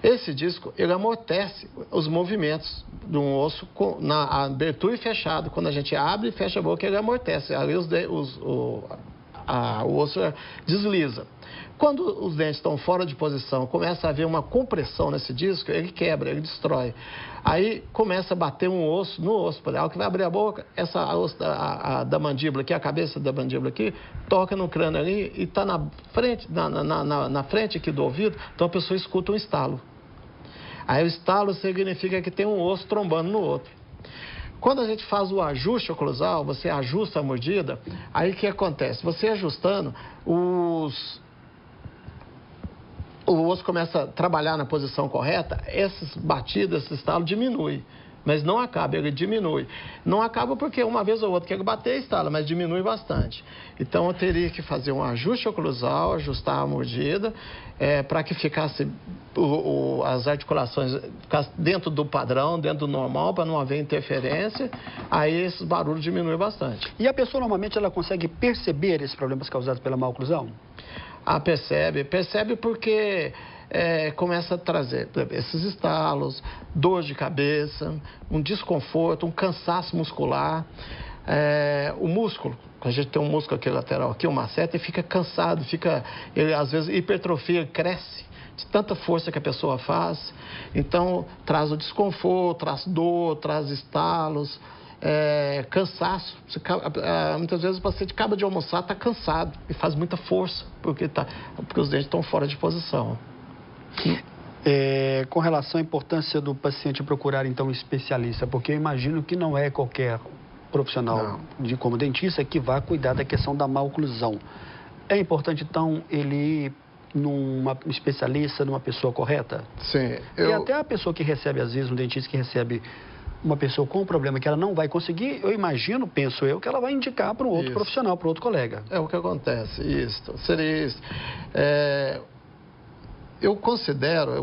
Esse disco, ele amortece os movimentos de um osso na abertura e fechado. Quando a gente abre e fecha a boca, ele amortece. Ali o osso desliza. Quando os dentes estão fora de posição, começa a haver uma compressão nesse disco, ele quebra, ele destrói. Aí começa a bater um osso no osso. A que vai abrir a boca, essa osso da mandíbula aqui, a cabeça da mandíbula aqui, toca no crânio ali e está na frente aqui do ouvido, então a pessoa escuta um estalo. Aí o estalo significa que tem um osso trombando no outro. Quando a gente faz o ajuste oclusal, você ajusta a mordida, aí o que acontece? Você ajustando, o osso começa a trabalhar na posição correta, essas batidas, esse estalo diminui. Mas não acaba, ele diminui. Não acaba porque uma vez ou outra que ele bater, estala, mas diminui bastante. Então eu teria que fazer um ajuste oclusal, ajustar a mordida, para que ficasse as articulações ficassem dentro do padrão, dentro do normal, para não haver interferência. Aí esses barulhos diminuem bastante.
E a pessoa normalmente ela consegue perceber esses problemas causados pela má oclusão?
Percebe. Percebe porque começa a trazer esses estalos, dor de cabeça, um desconforto, um cansaço muscular. O músculo, a gente tem um músculo aqui lateral, aqui, uma seta, e fica cansado, ele às vezes hipertrofia, cresce de tanta força que a pessoa faz. Então, traz o desconforto, traz dor, traz estalos, cansaço. Muitas vezes o paciente acaba de almoçar, está cansado e faz muita força, porque os dentes estão fora de posição.
Com relação à importância do paciente procurar, então, um especialista, porque eu imagino que não é qualquer profissional como dentista que vai cuidar da questão da maloclusão. É importante, então, ele ir numa especialista, numa pessoa correta?
Sim.
E até a pessoa que recebe, às vezes, um dentista que recebe uma pessoa com um problema que ela não vai conseguir, eu imagino, penso eu, que ela vai indicar para um outro profissional, para outro colega.
É o que acontece, seria isso. Eu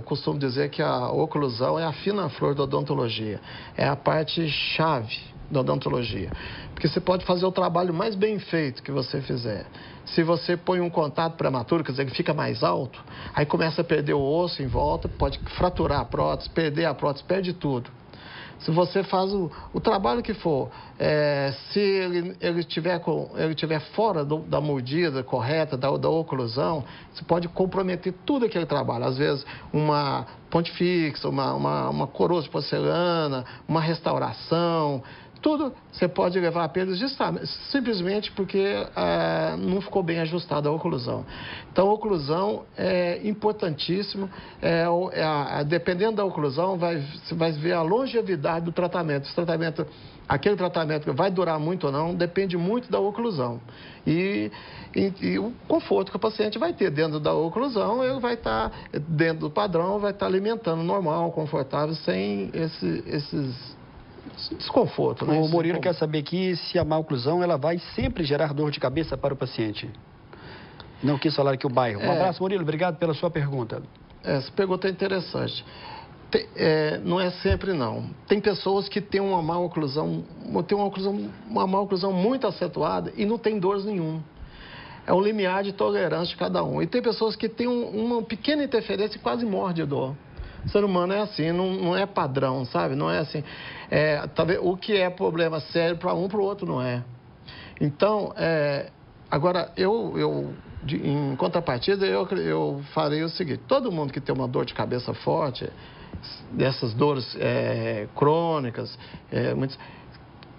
costumo dizer que a oclusão é a fina flor da odontologia, é a parte chave da odontologia, porque você pode fazer o trabalho mais bem feito que você fizer. Se você põe um contato prematuro, quer dizer, que fica mais alto, aí começa a perder o osso em volta, pode fraturar a prótese, perder a prótese, perde tudo. Se você faz o trabalho que for, se ele estiver fora da mordida correta, da oclusão, você pode comprometer tudo aquele trabalho. Às vezes, uma ponte fixa, uma coroa de porcelana, uma restauração, tudo você pode levar a perdas simplesmente porque não ficou bem ajustada a oclusão. Então, a oclusão é importantíssimo. Dependendo da oclusão, você vai ver a longevidade do tratamento. Aquele tratamento vai durar muito ou não, depende muito da oclusão. E o conforto que o paciente vai ter dentro da oclusão, ele vai estar dentro do padrão, vai estar alimentando normal, confortável, sem esses desconforto, né?
O Murilo quer saber aqui se a maloclusão ela vai sempre gerar dor de cabeça para o paciente. Não quis falar aqui o bairro. Um abraço, Murilo. Obrigado pela sua pergunta.
Essa pergunta é interessante. Não é sempre, não. Tem pessoas que têm uma maloclusão muito acentuada e não tem dores nenhum. É um limiar de tolerância de cada um. E tem pessoas que têm uma pequena interferência e quase morre de dor. O ser humano é assim, não é padrão, sabe? Não é assim. Talvez, o que é problema sério para o outro não é. Então, agora, em contrapartida, eu farei o seguinte. Todo mundo que tem uma dor de cabeça forte, dessas dores crônicas,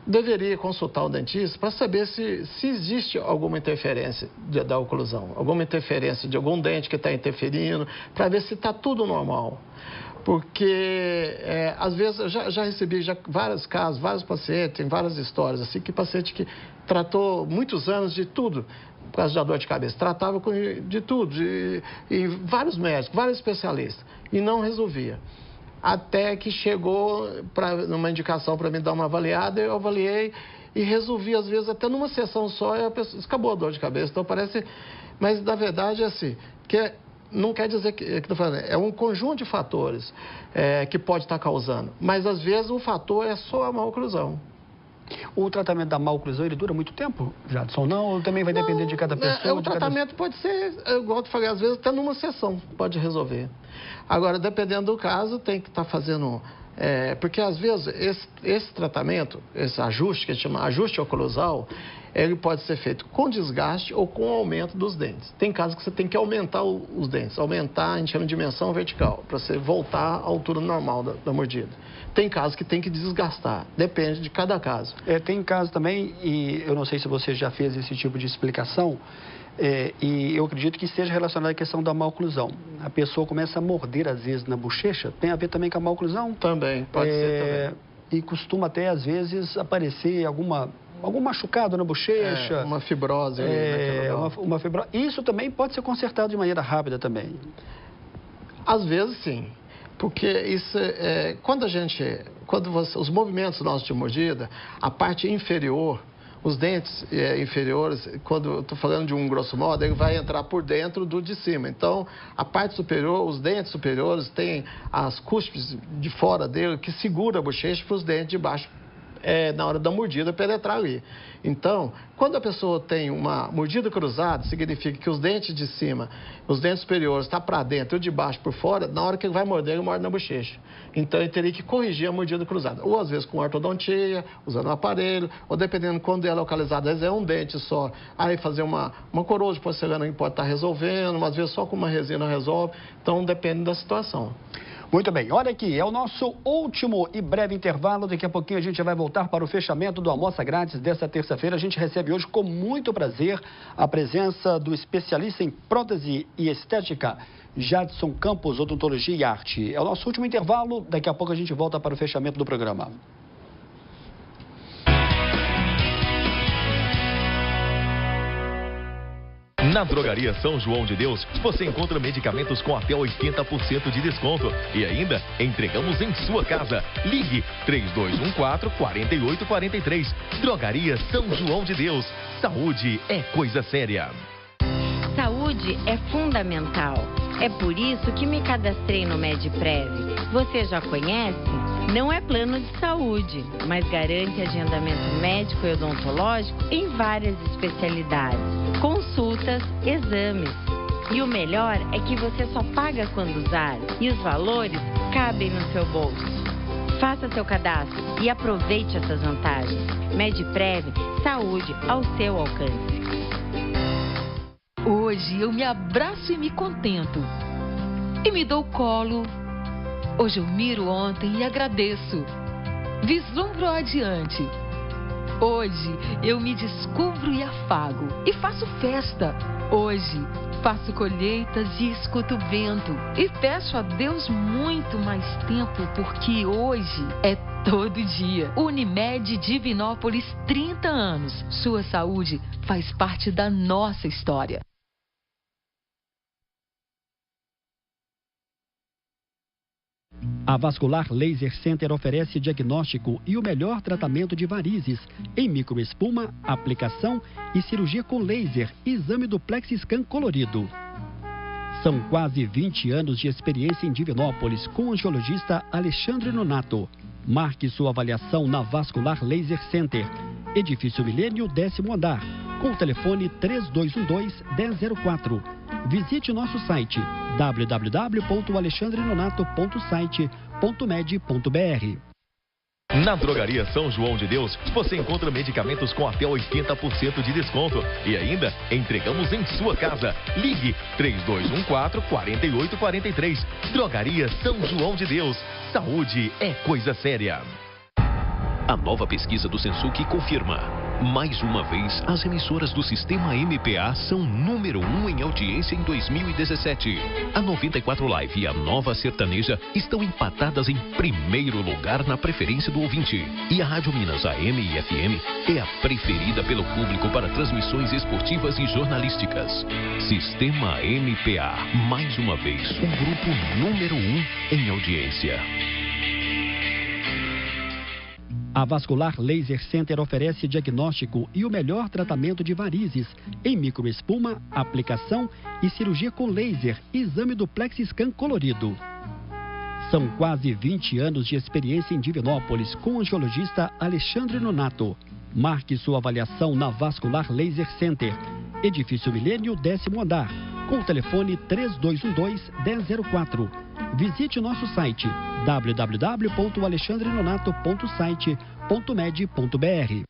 deveria consultar o dentista para saber se existe alguma interferência da oclusão, alguma interferência de algum dente que está interferindo, para ver se está tudo normal. Porque, às vezes, eu já recebi vários casos, vários pacientes, tem várias histórias, assim, que paciente que tratou muitos anos de tudo, por causa da dor de cabeça, tratava de tudo, e vários médicos, vários especialistas, e não resolvia. Até que chegou numa indicação para me dar uma avaliada, eu avaliei e resolvi, às vezes, até numa sessão só, e a pessoa acabou a dor de cabeça. Então, parece... Mas, na verdade, é assim, não quer dizer que estou falando, é um conjunto de fatores que pode estar causando. Mas, às vezes, o fator é só a maloclusão.
O tratamento da maloclusão, ele dura muito tempo, Jadson? Não? Ou também vai depender de cada pessoa?
O tratamento pode ser, igual eu falei, às vezes até numa sessão pode resolver. Agora, dependendo do caso, tem que estar fazendo... porque, às vezes, esse tratamento, esse ajuste, que a gente chama ajuste oclusal, ele pode ser feito com desgaste ou com aumento dos dentes. Tem casos que você tem que aumentar os dentes, aumentar, a gente chama de dimensão vertical, para você voltar à altura normal da mordida. Tem casos que tem que desgastar, depende de cada caso.
Tem casos também, e eu não sei se você já fez esse tipo de explicação, e eu acredito que esteja relacionado à questão da maloclusão. A pessoa começa a morder, às vezes, na bochecha, tem a ver também com a maloclusão?
Também, pode ser também.
E costuma até, às vezes, aparecer algum machucado na bochecha.
Uma fibrose.
Uma fibrose. Isso também pode ser consertado de maneira rápida também?
Às vezes, sim. Porque isso os movimentos nossos de mordida, a parte inferior, os dentes inferiores, quando eu estou falando de um grosso modo, ele vai entrar por dentro do de cima. Então, a parte superior, os dentes superiores têm as cúspides de fora dele que segura a bochecha para os dentes de baixo na hora da mordida penetrar ali. Então, quando a pessoa tem uma mordida cruzada, significa que os dentes de cima, os dentes superiores estão para dentro e o de baixo por fora, na hora que ele vai morder, ele morde na bochecha. Então, ele teria que corrigir a mordida cruzada. Ou, às vezes, com ortodontia, usando um aparelho, ou dependendo de quando é localizado, às vezes é um dente só. Aí, fazer uma coroa de porcelana que pode estar resolvendo, às vezes só com uma resina resolve. Então, depende da situação.
Muito bem, olha aqui, é o nosso último e breve intervalo. Daqui a pouquinho a gente vai voltar para o fechamento do Almoça Grátis desta terça-feira. A gente recebe hoje com muito prazer a presença do especialista em prótese e estética, Jadson Campos, Odontologia e Arte. É o nosso último intervalo, daqui a pouco a gente volta para o fechamento do programa.
Na Drogaria São João de Deus, você encontra medicamentos com até 80% de desconto. E ainda, entregamos em sua casa. Ligue 3214-4843. Drogaria São João de Deus. Saúde é coisa séria.
Saúde é fundamental. É por isso que me cadastrei no MedPrev. Você já conhece? Não é plano de saúde, mas garante agendamento médico e odontológico em várias especialidades, consultas, exames. E o melhor é que você só paga quando usar e os valores cabem no seu bolso. Faça seu cadastro e aproveite essas vantagens. MedPrev, saúde ao seu alcance.
Hoje eu me abraço e me contento. E me dou colo. Hoje eu miro ontem e agradeço. Vislumbro adiante. Hoje eu me descubro e afago. E faço festa. Hoje faço colheitas e escuto o vento. E peço a Deus muito mais tempo, porque hoje é todo dia. Unimed Divinópolis, 30 anos. Sua saúde faz parte da nossa história.
A Vascular Laser Center oferece diagnóstico e o melhor tratamento de varizes em microespuma, aplicação e cirurgia com laser e exame do Plexiscan colorido. São quase 20 anos de experiência em Divinópolis com o angiologista Alexandre Nonato. Marque sua avaliação na Vascular Laser Center, Edifício Milênio, 10º andar, com o telefone 3212-1004. Visite o nosso site www.alexandrenonato.site.med.br.
Na Drogaria São João de Deus, você encontra medicamentos com até 80% de desconto. E ainda, entregamos em sua casa. Ligue 3214-4843. Drogaria São João de Deus. Saúde é coisa séria. A nova pesquisa do Sensuc confirma. Mais uma vez, as emissoras do sistema MPA são número 1 em audiência em 2017. A 94 Live e a Nova Sertaneja estão empatadas em primeiro lugar na preferência do ouvinte. E a Rádio Minas AM e FM é a preferida pelo público para transmissões esportivas e jornalísticas. Sistema MPA, mais uma vez, o grupo número 1 em audiência.
A Vascular Laser Center oferece diagnóstico e o melhor tratamento de varizes em microespuma, aplicação e cirurgia com laser e exame do Plexiscan colorido. São quase 20 anos de experiência em Divinópolis com o angiologista Alexandre Nonato. Marque sua avaliação na Vascular Laser Center, Edifício Milênio, 10º andar, com o telefone 3212-1004. Visite o nosso site www.alexandrenonato.site.med.br.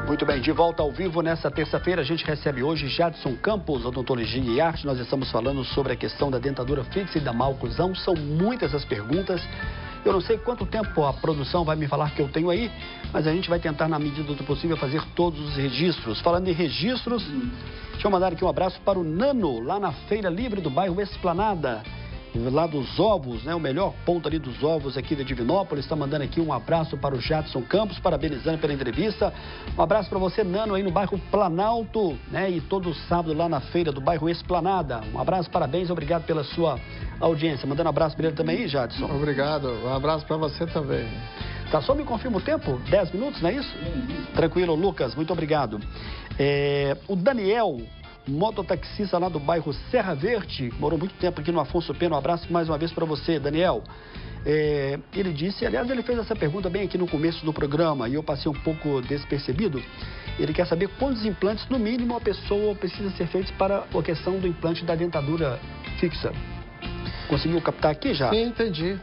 Muito bem, de volta ao vivo nessa terça-feira, a gente recebe hoje Jadson Campos, Odontologia e Arte. Nós estamos falando sobre a questão da dentadura fixa e da maloclusão. São muitas as perguntas. Eu não sei quanto tempo a produção vai me falar que eu tenho aí, mas a gente vai tentar, na medida do possível, fazer todos os registros. Falando em registros, deixa eu mandar aqui um abraço para o Nano, lá na Feira Livre do bairro Esplanada, lá dos ovos, né? O melhor ponto ali dos ovos aqui de Divinópolis. Está mandando aqui um abraço para o Jadson Campos, parabenizando pela entrevista. Um abraço para você, Nano, aí no bairro Planalto, né? E todo sábado lá na feira do bairro Esplanada. Um abraço, parabéns, obrigado pela sua audiência. Mandando um abraço para ele também aí, Jadson.
Obrigado, um abraço para você também.
Tá, só me confirma o tempo? 10 minutos, não é isso? Tranquilo, Lucas, muito obrigado. O Daniel, mototaxista lá do bairro Serra Verde, morou muito tempo aqui no Afonso Pena. Um abraço mais uma vez para você, Daniel. Ele disse, aliás, ele fez essa pergunta bem aqui no começo do programa e eu passei um pouco despercebido. Ele quer saber quantos implantes, no mínimo, a pessoa precisa ser feita para a questão do implante da dentadura fixa. Conseguiu captar aqui já?
Sim, entendi.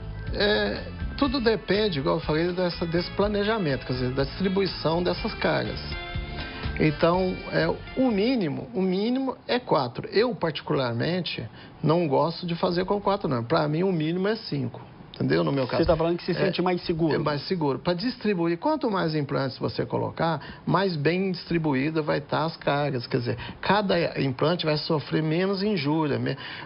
Tudo depende, igual eu falei, desse planejamento, quer dizer, da distribuição dessas cargas. Então, o mínimo é 4. Eu, particularmente, não gosto de fazer com 4, não. Para mim, o mínimo é 5. Entendeu? No meu caso.
Você está falando que se sente mais seguro.
É mais seguro. Para distribuir, quanto mais implantes você colocar, mais bem distribuída vai estar as cargas. Quer dizer, cada implante vai sofrer menos injúria.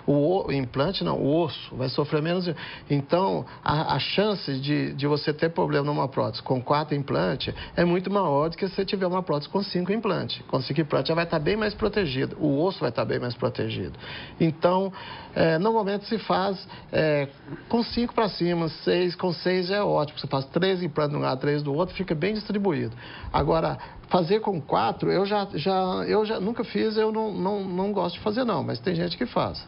O implante não, o osso vai sofrer menos. Então, a chance de você ter problema numa prótese com 4 implantes é muito maior do que se você tiver uma prótese com 5 implantes. Com 5 implantes já vai estar bem mais protegido. O osso vai estar bem mais protegido. Então, normalmente se faz com 5 para cima, 6, com 6 já é ótimo. Você faz 3 implantes de um lado, 3 do outro, fica bem distribuído. Agora, fazer com 4, eu já nunca fiz, eu não gosto de fazer não, mas tem gente que faz.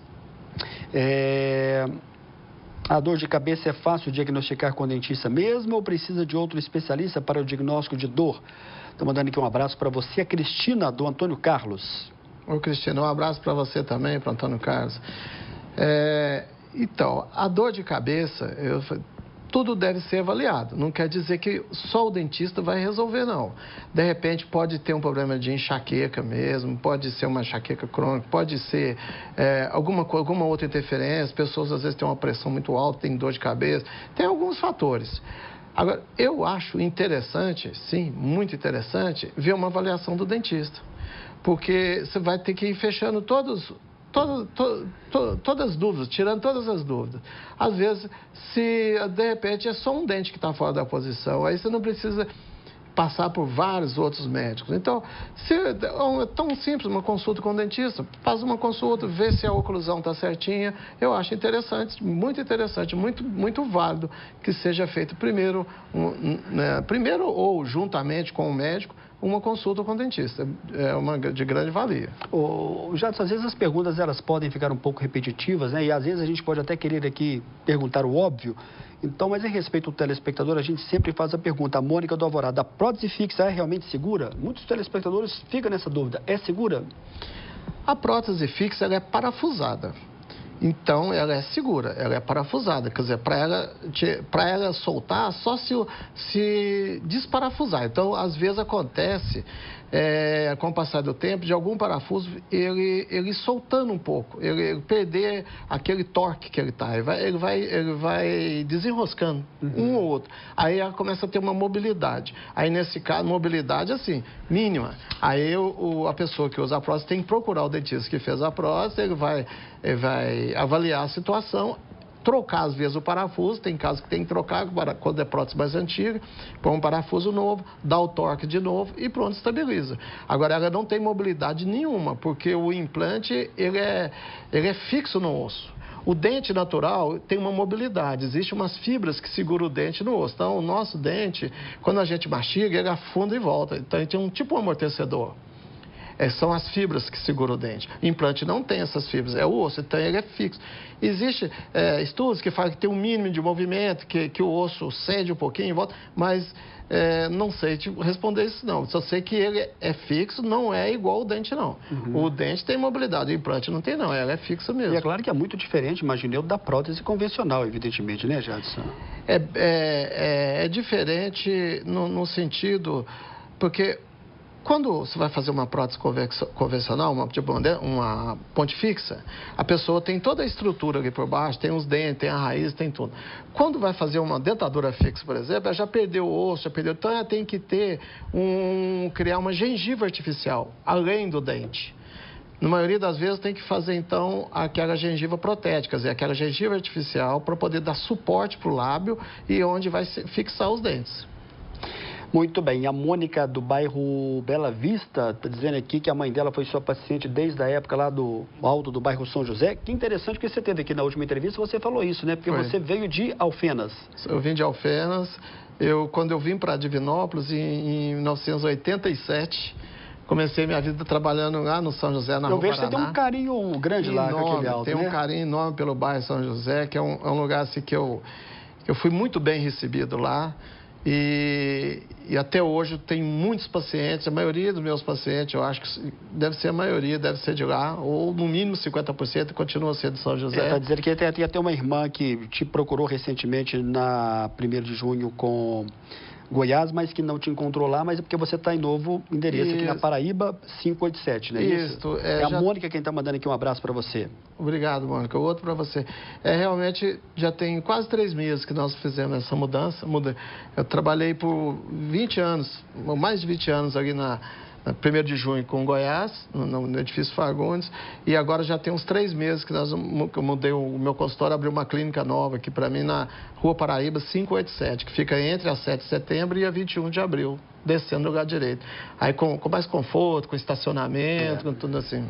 A dor de cabeça é fácil diagnosticar com o dentista mesmo ou precisa de outro especialista para o diagnóstico de dor? Estou mandando aqui um abraço para você, a Cristina, do Antônio Carlos.
Ô, Cristina, um abraço para você também, para o Antônio Carlos. Então, a dor de cabeça, tudo deve ser avaliado. Não quer dizer que só o dentista vai resolver, não. De repente, pode ter um problema de enxaqueca mesmo, pode ser uma enxaqueca crônica, pode ser alguma outra interferência. As pessoas, às vezes, têm uma pressão muito alta, têm dor de cabeça. Tem alguns fatores. Agora, eu acho interessante, sim, muito interessante, ver uma avaliação do dentista. Porque você vai ter que ir fechando todas as dúvidas, tirando todas as dúvidas. Às vezes, se de repente é só um dente que está fora da posição, aí você não precisa passar por vários outros médicos. Então, é tão simples uma consulta com o dentista, faz uma consulta, vê se a oclusão está certinha. Eu acho interessante, muito válido que seja feito primeiro ou juntamente com o médico, uma consulta com o dentista. É uma de grande valia.
Jadson, às vezes as perguntas elas podem ficar um pouco repetitivas, né? E às vezes a gente pode até querer aqui perguntar o óbvio. Então, mas em respeito ao telespectador, a gente sempre faz a pergunta. A Mônica do Alvorada, a prótese fixa é realmente segura? Muitos telespectadores ficam nessa dúvida. É segura?
A prótese fixa ela é parafusada. Então, ela é segura, ela é parafusada. Quer dizer, para ela soltar, só se desparafusar. Então, às vezes acontece, com o passar do tempo, de algum parafuso, ele soltando um pouco, ele perder aquele torque que ele está. Ele vai desenroscando um ou outro. Aí ela começa a ter uma mobilidade. Aí, nesse caso, mobilidade, assim, mínima. Aí a pessoa que usa a prótese tem que procurar o dentista que fez a prótese, ele vai avaliar a situação, trocar às vezes o parafuso, tem casos que tem que trocar quando é prótese mais antiga, põe um parafuso novo, dá o torque de novo e pronto, estabiliza. Agora, ela não tem mobilidade nenhuma, porque o implante ele é fixo no osso. O dente natural tem uma mobilidade, existem umas fibras que seguram o dente no osso. Então, o nosso dente, quando a gente mastiga, ele afunda e volta. Então, ele tem um tipo de amortecedor. São as fibras que seguram o dente. O implante não tem essas fibras, é o osso, então ele é fixo. Existem estudos que falam que tem um mínimo de movimento, que o osso cede um pouquinho e volta, mas não sei responder isso não. Só sei que ele é fixo, não é igual o dente não. O dente tem mobilidade, o implante não tem não, ela é fixa mesmo.
E é claro que é muito diferente, imaginei, da prótese convencional, evidentemente, né, Jadson?
É diferente no sentido, porque quando você vai fazer uma prótese convencional, uma ponte fixa, a pessoa tem toda a estrutura ali por baixo, tem os dentes, tem a raiz, tem tudo. Quando vai fazer uma dentadura fixa, por exemplo, ela já perdeu o osso, então ela tem que criar uma gengiva artificial, além do dente. Na maioria das vezes tem que fazer, então, aquela gengiva protética, quer dizer, aquela gengiva artificial para poder dar suporte para o lábio e onde vai fixar os dentes.
Muito bem, a Mônica do bairro Bela Vista está dizendo aqui que a mãe dela foi sua paciente desde a época lá do alto do bairro São José. Que interessante que você teve aqui na última entrevista, você falou isso, né? Porque você veio de Alfenas.
Eu vim de Alfenas, Quando eu vim para Divinópolis, em 1987, comecei minha vida trabalhando lá no São José, na Rua Paraná.
Eu vejo que você tem um carinho grande lá com aquele alto,
Tem um carinho enorme pelo bairro São José, que é um lugar assim, que eu fui muito bem recebido lá. E até hoje tem muitos pacientes, a maioria dos meus pacientes, eu acho que deve ser a maioria, deve ser de lá, ou no mínimo 50% continua sendo de São José.
Está dizendo que tem até uma irmã que te procurou recentemente na 1º de junho com Goiás, mas que não te encontrou lá, mas é porque você está em novo endereço aqui na Paraíba 587, não é isso? É a Mônica quem está mandando aqui um abraço para você.
Obrigado, Mônica. Outro para você. Realmente, já tem quase 3 meses que nós fizemos essa mudança. Eu trabalhei por 20 anos, mais de 20 anos ali na 1º de junho com Goiás, no edifício Fagundes, e agora já tem uns 3 meses que eu mudei o meu consultório, abri uma clínica nova aqui para mim na Rua Paraíba 587, que fica entre a 7 de setembro e a 21 de abril, descendo no lugar direito. Aí com mais conforto, com estacionamento, com tudo assim.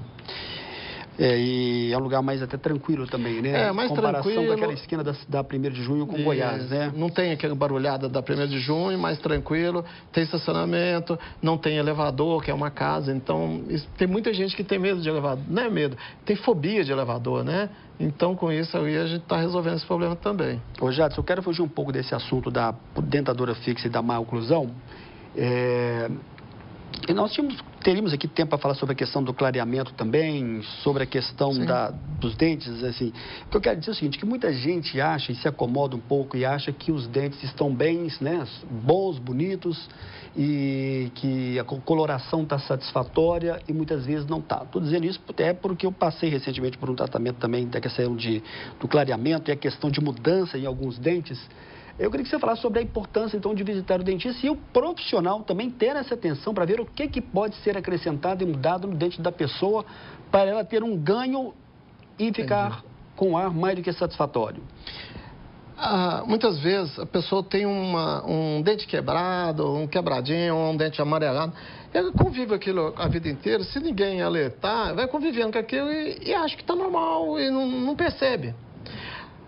E é um lugar mais até tranquilo também, né?
Mais
comparação
tranquilo.
daquela esquina da 1º de junho com Goiás, né?
Não tem aquela barulhada da 1º de junho, mais tranquilo, tem estacionamento, não tem elevador, que é uma casa, então tem muita gente que tem medo de elevador, não é medo, tem fobia de elevador, né? Então, com isso aí, a gente está resolvendo esse problema também.
Ô, Jadson, eu quero fugir um pouco desse assunto da dentadura fixa e da má oclusão. E nós teríamos aqui tempo para falar sobre a questão do clareamento também, sobre a questão dos dentes, assim. O que eu quero dizer é o seguinte, que muita gente acha e se acomoda um pouco e acha que os dentes estão bem, né, bons, bonitos, e que a coloração está satisfatória e muitas vezes não está. Estou dizendo isso até porque eu passei recentemente por um tratamento também da questão do clareamento e a questão de mudança em alguns dentes. Eu queria que você falasse sobre a importância, então, de visitar o dentista e o profissional também ter essa atenção para ver o que pode ser acrescentado e mudado no dente da pessoa para ela ter um ganho e ficar com um ar mais do que satisfatório.
Muitas vezes a pessoa tem um dente quebrado, um quebradinho, um dente amarelado. Ela convive aquilo a vida inteira, se ninguém alertar, vai convivendo com aquilo e acha que está normal e não percebe.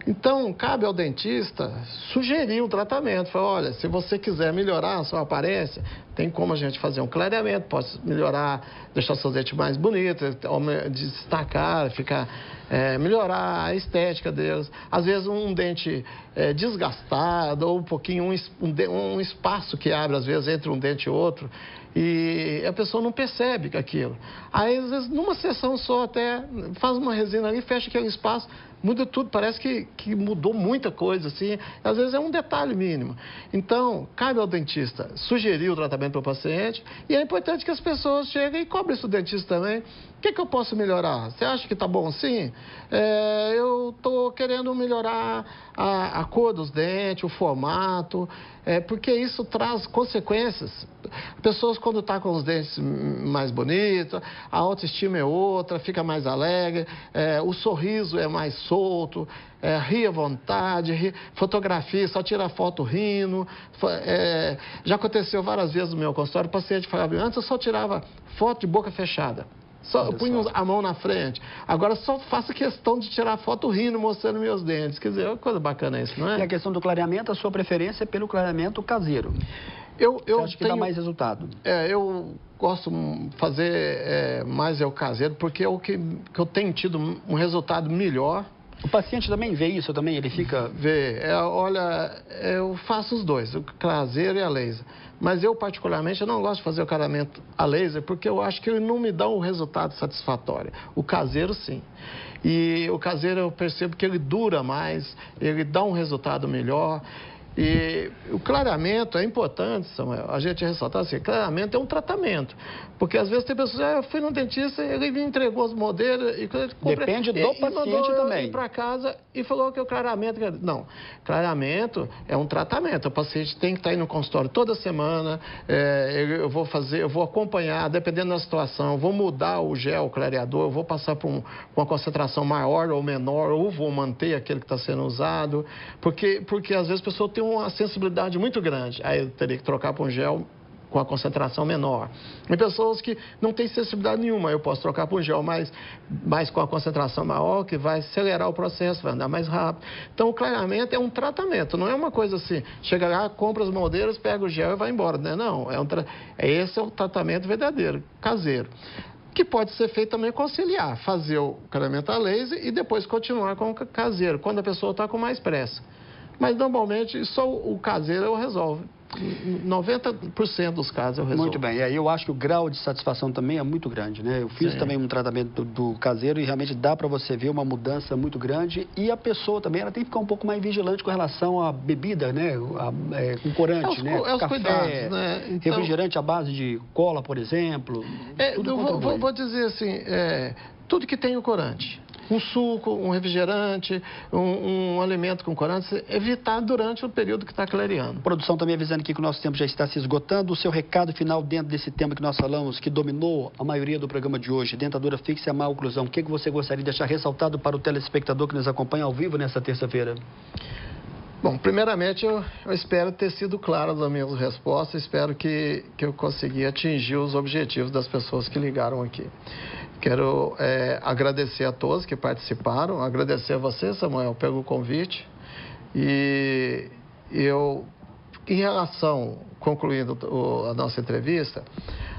Então, cabe ao dentista sugerir um tratamento. Falar, olha, se você quiser melhorar a sua aparência, tem como a gente fazer um clareamento, pode melhorar, deixar seus dentes mais bonitos, destacar, melhorar a estética deles. Às vezes um dente desgastado ou um pouquinho, um espaço que abre, às vezes, entre um dente e outro, e a pessoa não percebe aquilo. Aí, às vezes, numa sessão só até, faz uma resina ali, fecha aquele espaço, muda tudo, parece que mudou muita coisa, assim, às vezes é um detalhe mínimo. Então, cabe ao dentista sugerir o tratamento para o paciente e é importante que as pessoas cheguem e cobrem isso do dentista também. O que eu posso melhorar? Você acha que está bom assim? Eu estou querendo melhorar a cor dos dentes, o formato, porque isso traz consequências. Pessoas, quando estão com os dentes mais bonitos, a autoestima é outra, fica mais alegre, o sorriso é mais solto, ri à vontade, fotografia, só tira foto rindo. Já aconteceu várias vezes no meu consultório, o paciente falava, antes eu só tirava foto de boca fechada. Eu punha a mão na frente. Agora só faço questão de tirar foto rindo, mostrando meus dentes. Quer dizer, é uma coisa bacana isso, não é?
E a questão do clareamento, a sua preferência é pelo clareamento caseiro? Você acha que dá mais resultado?
Eu gosto de fazer mais o caseiro, porque é o que eu tenho tido um resultado melhor.
O paciente também vê isso, também? Ele fica...
Vê. Eu faço os dois, o caseiro e a laser. Mas eu, particularmente, eu não gosto de fazer o clareamento a laser, porque eu acho que ele não me dá um resultado satisfatório. O caseiro, sim. E o caseiro, eu percebo que ele dura mais, ele dá um resultado melhor. E o clareamento é importante, Samuel, a gente ressaltar assim, clareamento é um tratamento, porque às vezes tem pessoas, eu fui no dentista, ele me entregou os modelos e
depende do paciente também.
Ir para casa e falou que o clareamento, não, clareamento é um tratamento, o paciente tem que estar indo no consultório toda semana, eu vou acompanhar, dependendo da situação, vou mudar o gel clareador, vou passar por uma concentração maior ou menor, ou vou manter aquele que está sendo usado, porque às vezes a pessoa tem uma sensibilidade muito grande. Aí eu teria que trocar para um gel com a concentração menor. Tem pessoas que não têm sensibilidade nenhuma, eu posso trocar por um gel mais com a concentração maior, que vai acelerar o processo, vai andar mais rápido. Então, o clareamento é um tratamento, não é uma coisa assim, chega lá, compra as moldeiras, pega o gel e vai embora, né? Não, esse é o tratamento verdadeiro, caseiro, que pode ser feito também conciliar, fazer o clareamento a laser e depois continuar com o caseiro, quando a pessoa está com mais pressa. Mas, normalmente, só o caseiro eu resolvo. 90% dos casos eu resolvo.
Muito bem, e aí eu acho que o grau de satisfação também é muito grande, né? Eu fiz também um tratamento do caseiro e realmente dá para você ver uma mudança muito grande e a pessoa também, ela tem que ficar um pouco mais vigilante com relação à bebida, né? Com corante, né?
Os
café,
cuidados, né? Então,
refrigerante à base de cola, por exemplo.
Vou dizer assim, tudo que tem o corante. Um suco, um refrigerante, um alimento com corante, evitar durante o período que está clareando.
Produção também avisando aqui que o nosso tempo já está se esgotando. O seu recado final dentro desse tema que nós falamos, que dominou a maioria do programa de hoje, dentadura fixa e a má oclusão. O que você gostaria de deixar ressaltado para o telespectador que nos acompanha ao vivo nessa terça-feira?
Bom, primeiramente eu espero ter sido claro nas minhas respostas, espero que eu consegui atingir os objetivos das pessoas que ligaram aqui. Quero agradecer a todos que participaram, agradecer a você, Samuel, pelo convite. E eu, em relação, concluindo a nossa entrevista,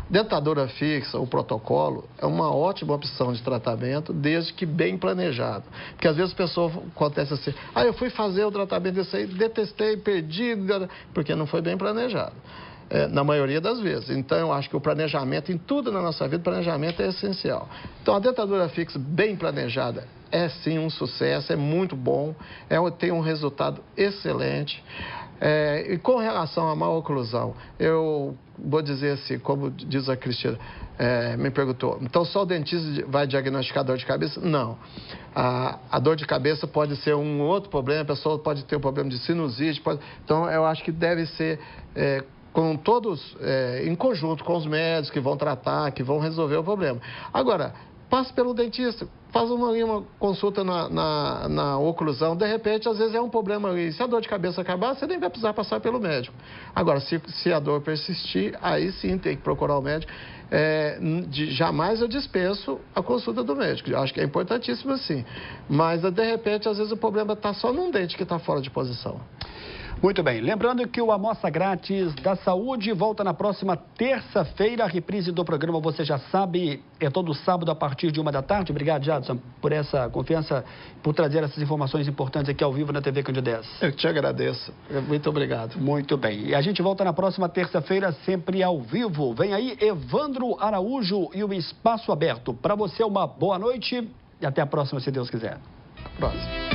dentadura fixa, o protocolo, é uma ótima opção de tratamento, desde que bem planejado. Porque às vezes a pessoa acontece assim, eu fui fazer o tratamento desse aí, detestei, perdi, porque não foi bem planejado. Na maioria das vezes. Então, eu acho que o planejamento, em tudo na nossa vida, o planejamento é essencial. Então, a dentadura fixa bem planejada é sim um sucesso, é muito bom, tem um resultado excelente. E com relação à má oclusão, eu vou dizer assim, como diz a Cristina, me perguntou, então só o dentista vai diagnosticar dor de cabeça? Não. A dor de cabeça pode ser um outro problema, a pessoa pode ter um problema de sinusite, então eu acho que deve ser com todos, em conjunto com os médicos que vão tratar, que vão resolver o problema. Agora, passe pelo dentista, faz uma consulta na oclusão, de repente, às vezes é um problema ali. Se a dor de cabeça acabar, você nem vai precisar passar pelo médico. Agora, se a dor persistir, aí sim tem que procurar o médico. Jamais eu dispenso a consulta do médico. Eu acho que é importantíssimo sim. Mas, de repente, às vezes o problema está só num dente que está fora de posição.
Muito bem, lembrando que o Amostra Grátis da Saúde volta na próxima terça-feira. A reprise do programa, você já sabe, é todo sábado a partir de 13h. Obrigado, Jadson, por essa confiança, por trazer essas informações importantes aqui ao vivo na TV Candidez.
Eu te agradeço. Muito obrigado.
Muito bem. E a gente volta na próxima terça-feira, sempre ao vivo. Vem aí Evandro Araújo e o Espaço Aberto. Para você, uma boa noite e até a próxima, se Deus quiser.
Até a próxima.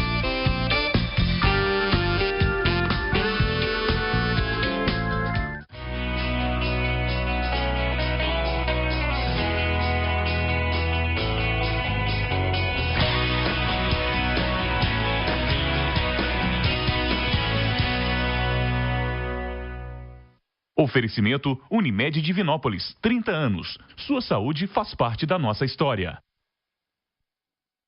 Oferecimento Unimed Divinópolis, 30 anos. Sua saúde faz parte da nossa história.